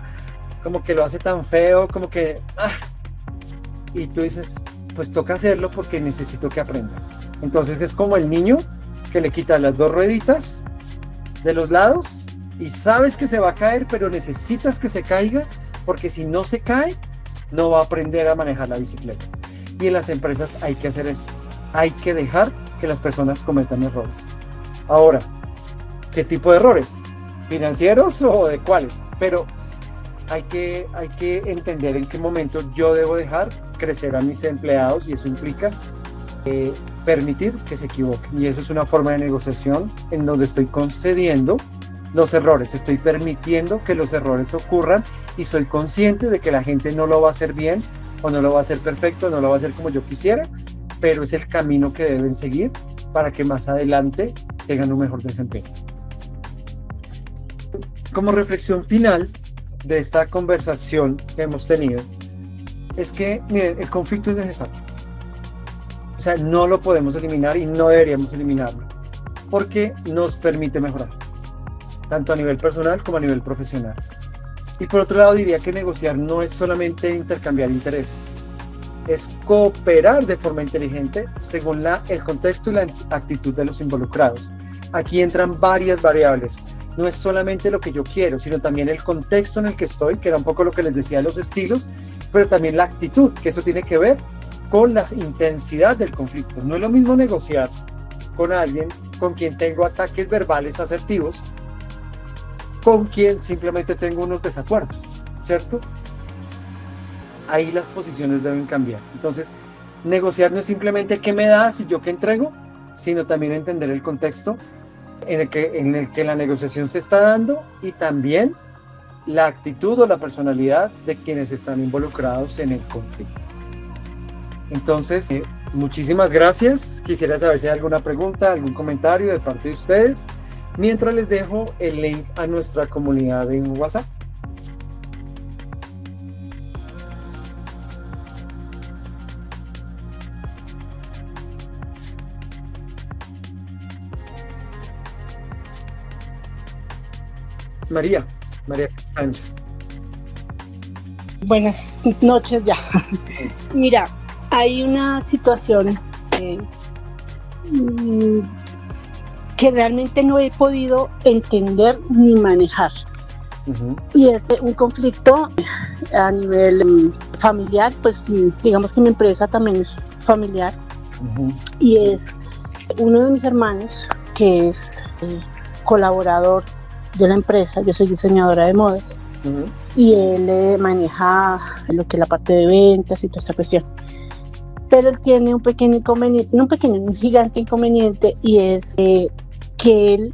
como que lo hace tan feo, como que... y tú dices, pues toca hacerlo porque necesito que aprenda. Entonces es como el niño que le quita las 2 rueditas de los lados y sabes que se va a caer, pero necesitas que se caiga porque si no se cae, no va a aprender a manejar la bicicleta. Y en las empresas hay que hacer eso. Hay que dejar que las personas cometan errores. Ahora, ¿qué tipo de errores? ¿Financieros o de cuáles? Pero hay que entender en qué momento yo debo dejar crecer a mis empleados y eso implica permitir que se equivoquen. Y eso es una forma de negociación en donde estoy concediendo los errores, estoy permitiendo que los errores ocurran y soy consciente de que la gente no lo va a hacer bien o no lo va a hacer perfecto, no lo va a hacer como yo quisiera, pero es el camino que deben seguir para que más adelante tengan un mejor desempeño. Como reflexión final de esta conversación que hemos tenido, es que, miren, el conflicto es necesario. O sea, no lo podemos eliminar y no deberíamos eliminarlo, porque nos permite mejorar, tanto a nivel personal como a nivel profesional. Y por otro lado, diría que negociar no es solamente intercambiar intereses, es cooperar de forma inteligente según el contexto y la actitud de los involucrados. Aquí entran varias variables. No es solamente lo que yo quiero, sino también el contexto en el que estoy, que era un poco lo que les decía de los estilos, pero también la actitud, que eso tiene que ver con la intensidad del conflicto. No es lo mismo negociar con alguien con quien tengo ataques verbales asertivos, con quien simplemente tengo unos desacuerdos, ¿cierto? Ahí las posiciones deben cambiar. Entonces, negociar no es simplemente qué me das y yo qué entrego, sino también entender el contexto en el que la negociación se está dando y también la actitud o la personalidad de quienes están involucrados en el conflicto. Entonces, muchísimas gracias. Quisiera saber si hay alguna pregunta, algún comentario de parte de ustedes, mientras les dejo el link a nuestra comunidad en WhatsApp. María Castancho. Buenas noches ya. Mira, hay una situación que realmente no he podido entender ni manejar. Y es un conflicto a nivel familiar, pues digamos que mi empresa también es familiar. Y es uno de mis hermanos que es colaborador de la empresa. Yo soy diseñadora de modas y él maneja lo que es la parte de ventas y toda esta cuestión, pero él tiene un pequeño inconveniente, un gigante inconveniente, y es que él,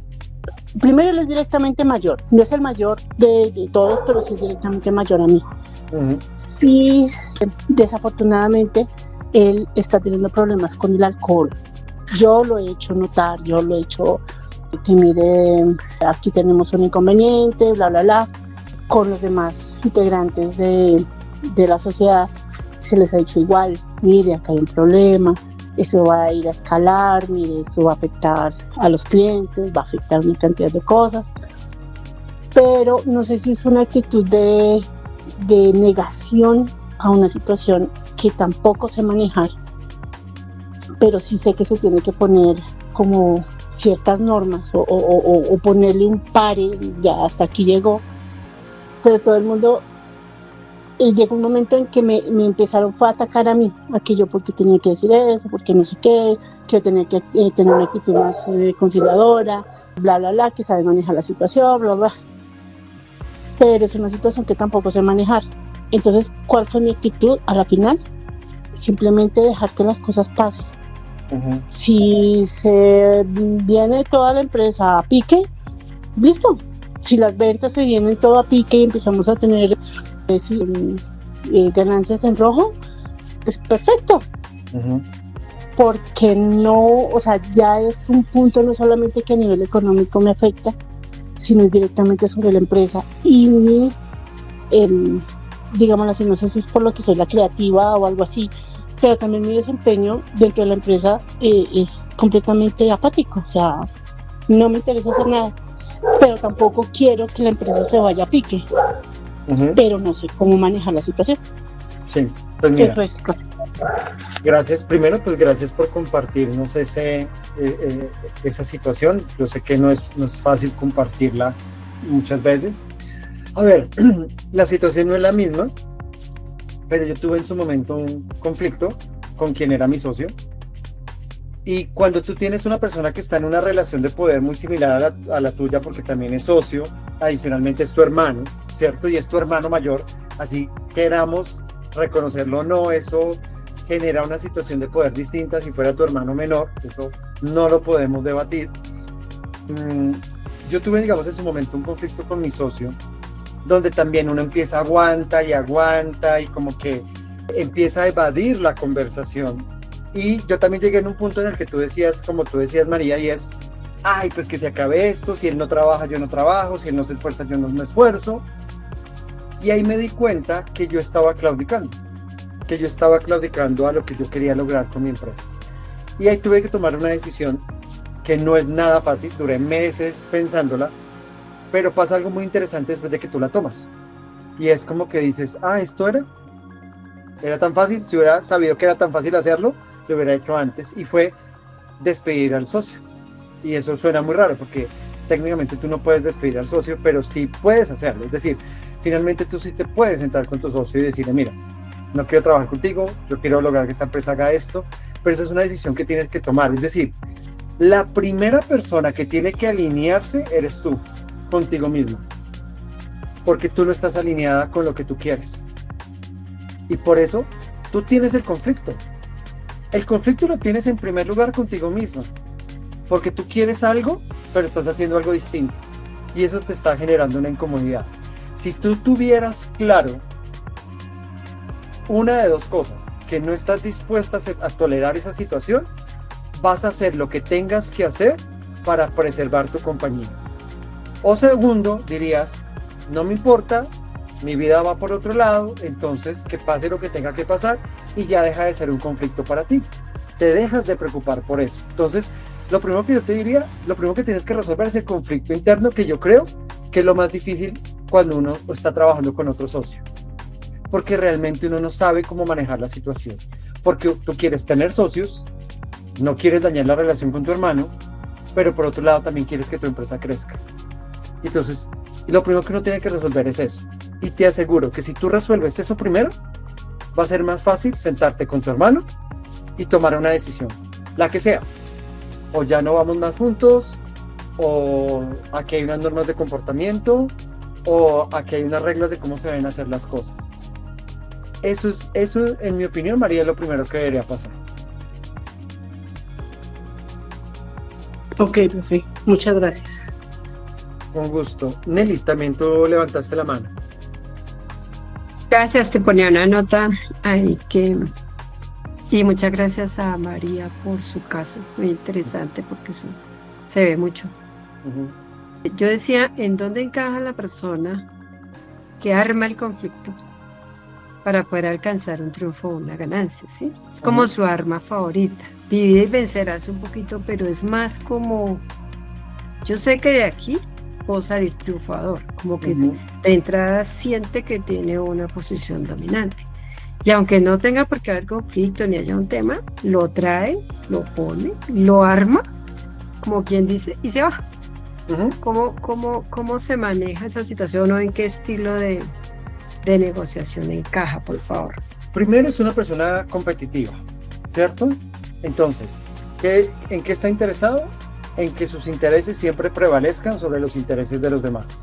primero, él es directamente mayor, no es el mayor de todos, pero sí es directamente mayor a mí. Y desafortunadamente él está teniendo problemas con el alcohol. Yo lo he hecho notar, yo lo he hecho que mire, aquí tenemos un inconveniente, bla, bla, bla. Con los demás integrantes de la sociedad se les ha dicho igual: mire, acá hay un problema, esto va a ir a escalar, mire, esto va a afectar a los clientes, va a afectar una cantidad de cosas. Pero no sé si es una actitud de negación a una situación que tampoco sé manejar, pero sí sé que se tiene que poner como ciertas normas o ponerle un pare, ya hasta aquí llegó. Pero todo el mundo, llegó un momento en que me empezaron a atacar a mí, que yo porque tenía que decir eso, porque no sé qué, que yo tenía que tener una actitud más conciliadora, bla, bla, bla, que sabe manejar la situación, bla, bla. Pero es una situación que tampoco sé manejar. Entonces, ¿cuál fue mi actitud a la final? Simplemente dejar que las cosas pasen. Si se viene toda la empresa a pique, listo. Si las ventas se vienen todo a pique y empezamos a tener ganancias en rojo, pues perfecto. porque no, o sea, ya es un punto no solamente que a nivel económico me afecta, sino es directamente sobre la empresa y mi, digámoslo así, no sé si es por lo que soy la creativa o algo así, pero también mi desempeño dentro de la empresa es completamente apático, o sea, no me interesa hacer nada, pero tampoco quiero que la empresa se vaya a pique, pero no sé cómo manejar la situación. Sí, pues mira. Eso es, claro. Gracias, primero pues gracias por compartirnos esa situación. Yo sé que no es fácil compartirla muchas veces. A ver, la situación no es la misma, pero yo tuve en su momento un conflicto con quien era mi socio. Y cuando tú tienes una persona que está en una relación de poder muy similar a la tuya, porque también es socio, adicionalmente es tu hermano, ¿cierto? Y es tu hermano mayor, así queramos reconocerlo o no, eso genera una situación de poder distinta. Si fuera tu hermano menor, eso no lo podemos debatir. Yo tuve, digamos, en su momento un conflicto con mi socio, donde también uno empieza aguanta y como que empieza a evadir la conversación. Y yo también llegué en un punto en el que tú decías, como tú decías, María, y es, ay, pues que se acabe esto, si él no trabaja, yo no trabajo, si él no se esfuerza, yo no me esfuerzo. Y ahí me di cuenta que yo estaba claudicando a lo que yo quería lograr con mi empresa. Y ahí tuve que tomar una decisión que no es nada fácil, duré meses pensándola, pero pasa algo muy interesante después de que tú la tomas. Y es como que dices, esto era tan fácil, si hubiera sabido que era tan fácil hacerlo, lo hubiera hecho antes, y fue despedir al socio. Y eso suena muy raro, porque técnicamente tú no puedes despedir al socio, pero sí puedes hacerlo. Es decir, finalmente tú sí te puedes sentar con tu socio y decirle, mira, no quiero trabajar contigo, yo quiero lograr que esta empresa haga esto, pero eso es una decisión que tienes que tomar. Es decir, la primera persona que tiene que alinearse eres tú, contigo misma, porque tú no estás alineada con lo que tú quieres. Y por eso tú tienes el conflicto. El conflicto lo tienes en primer lugar contigo misma, porque tú quieres algo, pero estás haciendo algo distinto. Y eso te está generando una incomodidad. Si tú tuvieras claro una de dos cosas, que no estás dispuesta a tolerar esa situación, vas a hacer lo que tengas que hacer para preservar tu compañía. O segundo, dirías, no me importa, mi vida va por otro lado, entonces que pase lo que tenga que pasar y ya deja de ser un conflicto para ti. Te dejas de preocupar por eso. Entonces, lo primero que yo te diría, lo primero que tienes que resolver es el conflicto interno, que yo creo que es lo más difícil cuando uno está trabajando con otro socio. Porque realmente uno no sabe cómo manejar la situación. Porque tú quieres tener socios, no quieres dañar la relación con tu hermano, pero por otro lado también quieres que tu empresa crezca. Entonces, lo primero que uno tiene que resolver es eso. Y te aseguro que si tú resuelves eso primero, va a ser más fácil sentarte con tu hermano y tomar una decisión, la que sea. O ya no vamos más juntos, o aquí hay unas normas de comportamiento, o aquí hay unas reglas de cómo se deben hacer las cosas. Eso, en mi opinión, María, es lo primero que debería pasar. Ok, perfecto. Muchas gracias. Con gusto. Nelly, también tú levantaste la mano. Gracias, te ponía una nota ahí y muchas gracias a María por su caso, muy interesante porque eso se ve mucho. Yo decía, ¿en dónde encaja la persona que arma el conflicto para poder alcanzar un triunfo o una ganancia? ¿Sí? Es como su arma favorita. Divide y vencerás un poquito, pero es más como, yo sé que de aquí puedo salir triunfador, como que de entrada siente que tiene una posición dominante. Y aunque no tenga por qué haber conflicto ni haya un tema, lo trae, lo pone, lo arma, como quien dice, y se va. ¿Cómo se maneja esa situación o en qué estilo de negociación encaja, por favor? Primero, es una persona competitiva, ¿cierto? Entonces, ¿en qué está interesado? En que sus intereses siempre prevalezcan sobre los intereses de los demás,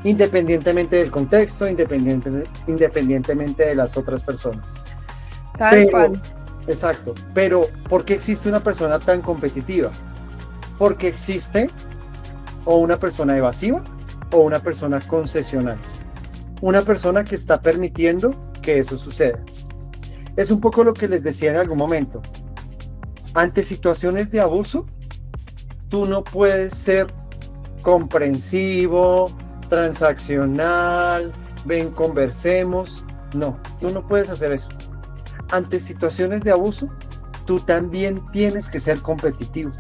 independientemente del contexto, independientemente de las otras personas. Tal cual. Exacto, pero ¿por qué existe una persona tan competitiva? Porque existe o una persona evasiva o una persona concesional, una persona que está permitiendo que eso suceda. Es un poco lo que les decía en algún momento. Ante situaciones de abuso, tú no puedes ser comprensivo, transaccional, ven, conversemos. No, tú no puedes hacer eso. Ante situaciones de abuso, tú también tienes que ser competitivo.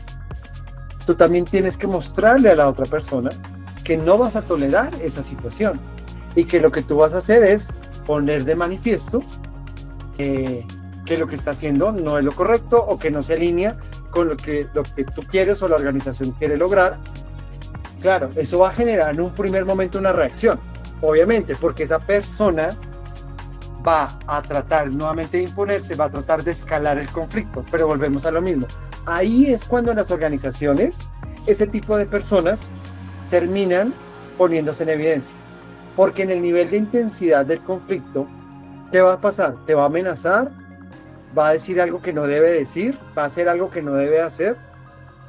Tú también tienes que mostrarle a la otra persona que no vas a tolerar esa situación y que lo que tú vas a hacer es poner de manifiesto que lo que está haciendo no es lo correcto o que no se alinea con lo que tú quieres o la organización quiere lograr. Claro, eso va a generar en un primer momento una reacción, obviamente, porque esa persona va a tratar nuevamente de imponerse, va a tratar de escalar el conflicto, pero volvemos a lo mismo. Ahí es cuando en las organizaciones ese tipo de personas terminan poniéndose en evidencia, porque en el nivel de intensidad del conflicto, ¿qué va a pasar? Te va a amenazar, va a decir algo que no debe decir, va a hacer algo que no debe hacer,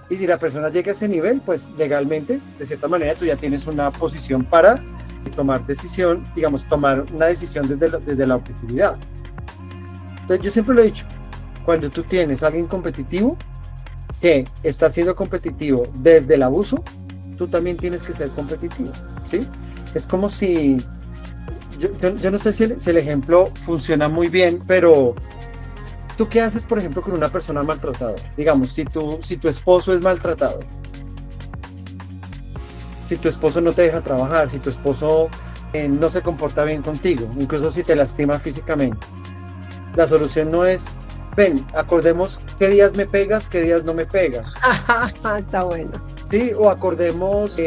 y si la persona llega a ese nivel, pues legalmente, de cierta manera, tú ya tienes una posición para tomar decisión, digamos, tomar una decisión desde la objetividad. Entonces yo siempre lo he dicho, cuando tú tienes a alguien competitivo, que está siendo competitivo desde el abuso, tú también tienes que ser competitivo, ¿sí? Es como si, yo no sé si el ejemplo funciona muy bien, pero ¿tú qué haces, por ejemplo, con una persona maltratadora? Digamos, si tu esposo es maltratador, si tu esposo no te deja trabajar, si tu esposo no se comporta bien contigo, incluso si te lastima físicamente, la solución no es, ven, acordemos qué días me pegas, qué días no me pegas. Está bueno. Sí, o acordemos,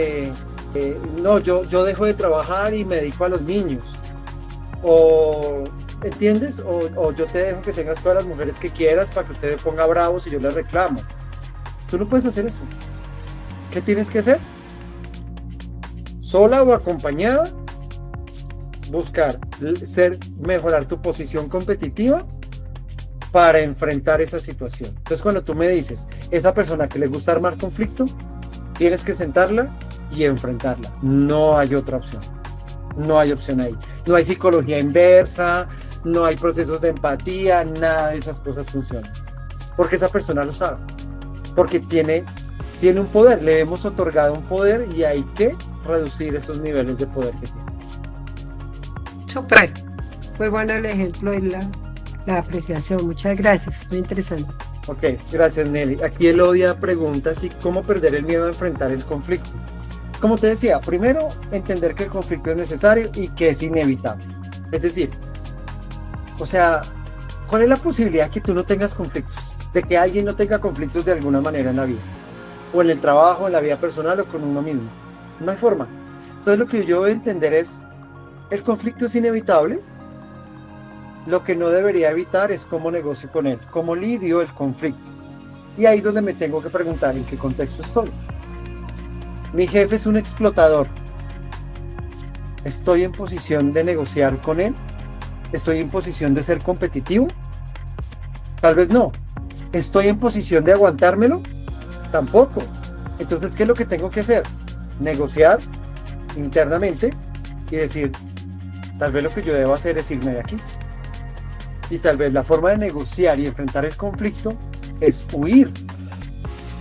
no, yo dejo de trabajar y me dedico a los niños. O, ¿entiendes? O yo te dejo que tengas todas las mujeres que quieras para que usted me ponga bravo si yo le reclamo. Tú no puedes hacer eso. ¿Qué tienes que hacer? Sola o acompañada, buscar mejorar tu posición competitiva para enfrentar esa situación. Entonces, cuando tú me dices, esa persona que le gusta armar conflicto, tienes que sentarla y enfrentarla. No hay otra opción. No hay opción ahí. No hay psicología inversa, no hay procesos de empatía, nada de esas cosas funcionan. Porque esa persona lo sabe. Porque tiene un poder, le hemos otorgado un poder y hay que reducir esos niveles de poder que tiene. Súper. Muy bueno el ejemplo y la apreciación. Muchas gracias. Muy interesante. Ok, gracias Nelly. Aquí Elodia pregunta si cómo perder el miedo a enfrentar el conflicto. Como te decía, primero entender que el conflicto es necesario y que es inevitable. Es decir, o sea, ¿cuál es la posibilidad que tú no tengas conflictos? De que alguien no tenga conflictos de alguna manera en la vida. O en el trabajo, en la vida personal o con uno mismo. No hay forma. Entonces lo que yo debo entender es, el conflicto es inevitable. Lo que no debería evitar es cómo negocio con él, cómo lidio el conflicto. Y ahí es donde me tengo que preguntar en qué contexto estoy. Mi jefe es un explotador. ¿Estoy en posición de negociar con él? ¿Estoy en posición de ser competitivo? Tal vez no. ¿Estoy en posición de aguantármelo? Tampoco. Entonces, ¿qué es lo que tengo que hacer? Negociar internamente y decir, tal vez lo que yo debo hacer es irme de aquí. Y tal vez la forma de negociar y enfrentar el conflicto es huir.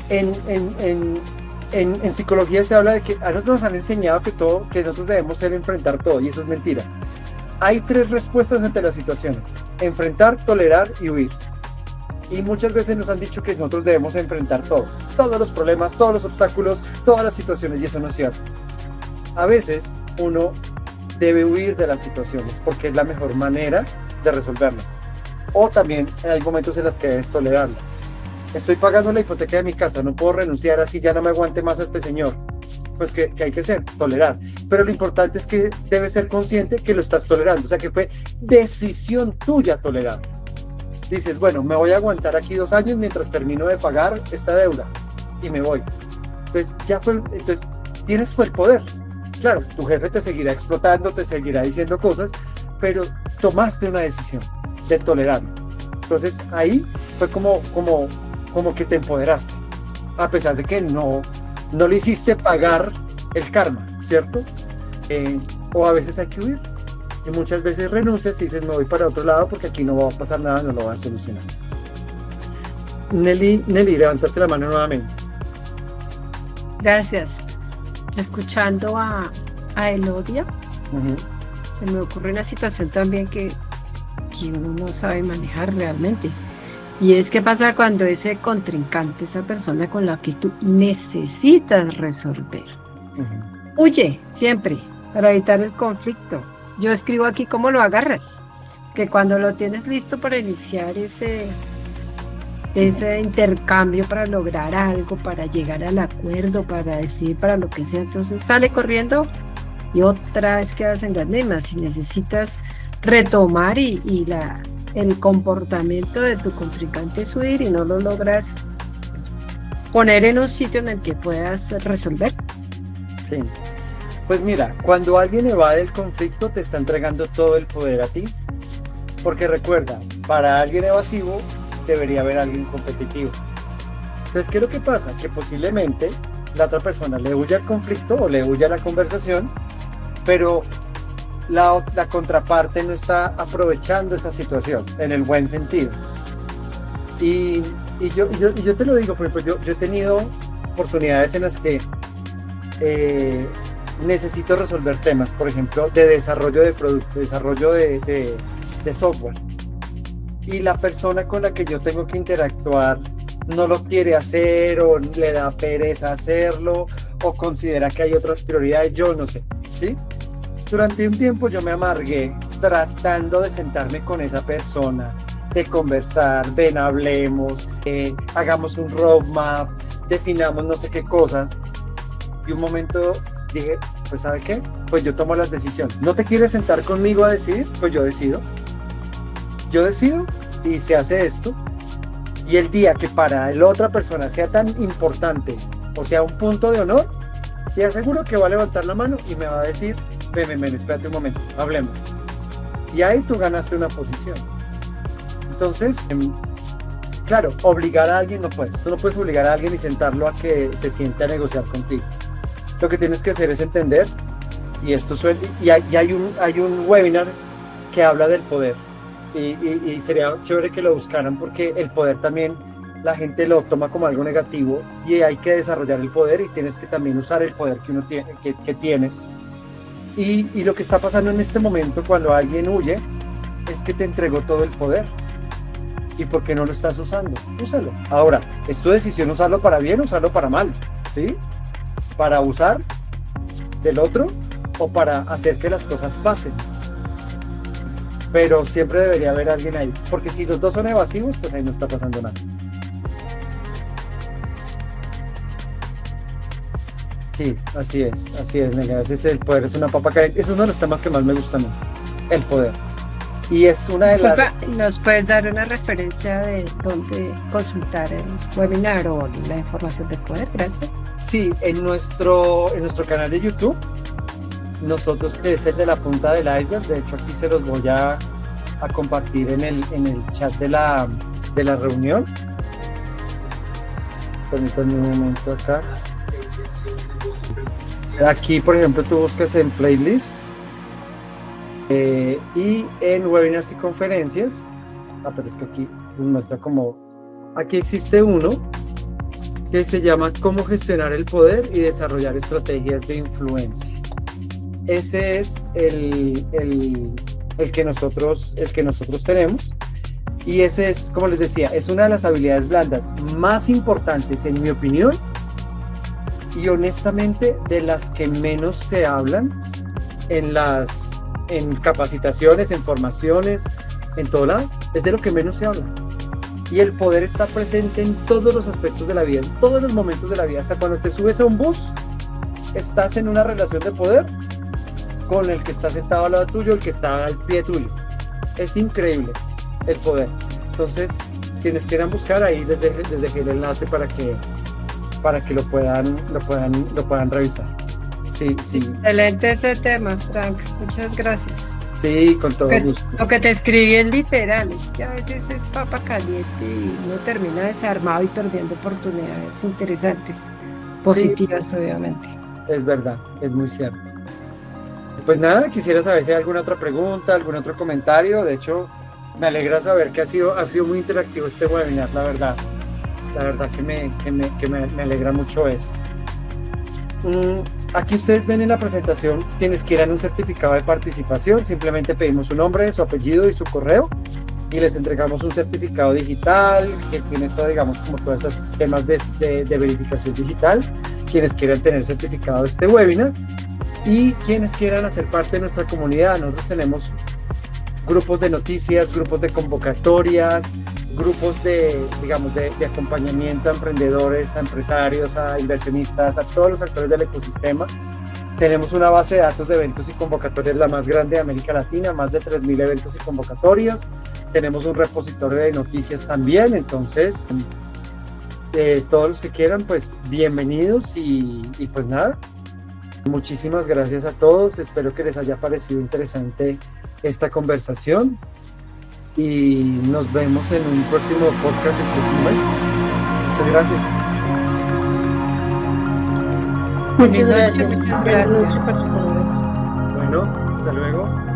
En psicología se habla de que a nosotros nos han enseñado que nosotros debemos enfrentar todo, y eso es mentira. Hay 3 respuestas ante las situaciones: enfrentar, tolerar y huir. Y muchas veces nos han dicho que nosotros debemos enfrentar todo, todos los problemas, todos los obstáculos, todas las situaciones, y eso no es cierto. A veces uno debe huir de las situaciones porque es la mejor manera de resolverlas. O también hay momentos en los que debes tolerarlas. Estoy pagando la hipoteca de mi casa, no puedo renunciar así, ya no me aguante más a este señor. Pues que hay que hacer, tolerar. Pero lo importante es que debes ser consciente que lo estás tolerando, o sea que fue decisión tuya tolerar. Dices, bueno, me voy a aguantar aquí 2 años mientras termino de pagar esta deuda y me voy. Pues ya fue, entonces tienes el poder. Claro, tu jefe te seguirá explotando, te seguirá diciendo cosas, pero tomaste una decisión de tolerarlo. Entonces ahí fue como que te empoderaste, a pesar de que no le hiciste pagar el karma, ¿cierto? O a veces hay que huir, y muchas veces renuncias y dices, me voy para otro lado porque aquí no va a pasar nada, no lo va a solucionar. Nelly, levantaste la mano nuevamente. Gracias. Escuchando a Elodia, se me ocurre una situación también que uno no sabe manejar realmente. Y es qué pasa cuando ese contrincante, esa persona con la que tú necesitas resolver, huye siempre para evitar el conflicto. Yo escribo aquí cómo lo agarras, que cuando lo tienes listo para iniciar ese intercambio, para lograr algo, para llegar al acuerdo, para decir, para lo que sea, entonces sale corriendo y otra vez quedas en las mismas. Si necesitas retomar y el comportamiento de tu contrincante es huir y no lo logras poner en un sitio en el que puedas resolver. Sí. Pues mira, cuando alguien evade el conflicto te está entregando todo el poder a ti, porque recuerda, para alguien evasivo debería haber alguien competitivo. Entonces, ¿qué es lo que pasa? Que posiblemente la otra persona le huye al conflicto o le huye a la conversación, pero la contraparte no está aprovechando esa situación en el buen sentido. Y yo te lo digo, por ejemplo, yo he tenido oportunidades en las que necesito resolver temas, por ejemplo, de desarrollo de producto, desarrollo de software, y la persona con la que yo tengo que interactuar no lo quiere hacer, o le da pereza hacerlo, o considera que hay otras prioridades, yo no sé, ¿sí? Durante un tiempo yo me amargué tratando de sentarme con esa persona, de conversar, ven, hablemos, hagamos un roadmap, definamos no sé qué cosas, y un momento dije, pues ¿sabe qué? Pues yo tomo las decisiones. ¿No te quieres sentar conmigo a decidir? Pues yo decido y se hace esto, y el día que para la otra persona sea tan importante, o sea, un punto de honor, te aseguro que va a levantar la mano y me va a decir, ven, espérate un momento, hablemos. Y ahí tú ganaste una posición. Entonces, claro, obligar a alguien no puedes. Tú no puedes obligar a alguien y sentarlo a que se siente a negociar contigo. Lo que tienes que hacer es entender, y esto suena, y hay un webinar que habla del poder, y sería chévere que lo buscaran, porque el poder también la gente lo toma como algo negativo, y hay que desarrollar el poder, y tienes que también usar el poder que uno tiene, que tienes. Y lo que está pasando en este momento cuando alguien huye es que te entregó todo el poder. ¿Y por qué no lo estás usando? Úsalo. Ahora, es tu decisión usarlo para bien o usarlo para mal, ¿sí? Para abusar del otro o para hacer que las cosas pasen. Pero siempre debería haber alguien ahí, porque si los dos son evasivos, pues ahí no está pasando nada. Sí, así es, Nelia. A veces el poder es una papa caliente. Es uno de los temas que más me gusta a mí, el poder. Y es una de las... ¿Nos puedes dar una referencia de dónde consultar el webinar o la información del poder? Gracias. Sí, en nuestro canal de YouTube, nosotros, que es el de la punta del iceberg, de hecho aquí se los voy a compartir en el chat de la reunión. Permítanme un momento acá. Aquí, por ejemplo, tú buscas en playlist y en webinars y conferencias. Pero es que aquí nos muestra como... Aquí existe uno que se llama Cómo gestionar el poder y desarrollar estrategias de influencia. Ese es el que nosotros tenemos, y ese es, como les decía, es una de las habilidades blandas más importantes, en mi opinión, y honestamente de las que menos se hablan en capacitaciones, en formaciones, en todo lado. Es de lo que menos se habla. Y el poder está presente en todos los aspectos de la vida, en todos los momentos de la vida. Hasta cuando te subes a un bus, estás en una relación de poder con el que está sentado al lado tuyo, el que está al pie tuyo. Es increíble el poder. Entonces, quienes quieran buscar, ahí les dejé el enlace para que lo puedan revisar. Sí. Excelente ese tema, Frank. Muchas gracias. Sí, con todo gusto. Lo que te escribí es literal, es que a veces es papa caliente y uno termina desarmado y perdiendo oportunidades interesantes, positivas, sí, obviamente. Es verdad, es muy cierto. Pues nada, quisiera saber si hay alguna otra pregunta, algún otro comentario. De hecho, me alegra saber que ha sido muy interactivo este webinar, la verdad. La verdad que me alegra mucho eso. Aquí ustedes ven en la presentación, quienes quieran un certificado de participación, simplemente pedimos su nombre, su apellido y su correo y les entregamos un certificado digital que tiene todo, digamos, como todos esos temas de verificación digital. Quienes quieran tener certificado de este webinar y quienes quieran hacer parte de nuestra comunidad, nosotros tenemos grupos de noticias, grupos de convocatorias, grupos de acompañamiento a emprendedores, a empresarios, a inversionistas, a todos los actores del ecosistema. Tenemos una base de datos de eventos y convocatorias la más grande de América Latina, más de 3.000 eventos y convocatorias. Tenemos un repositorio de noticias también, entonces todos los que quieran, pues bienvenidos y pues nada. Muchísimas gracias a todos, espero que les haya parecido interesante esta conversación y nos vemos en un próximo podcast el próximo mes. Muchas gracias. Muchas gracias. Muchas gracias. Bueno, hasta luego.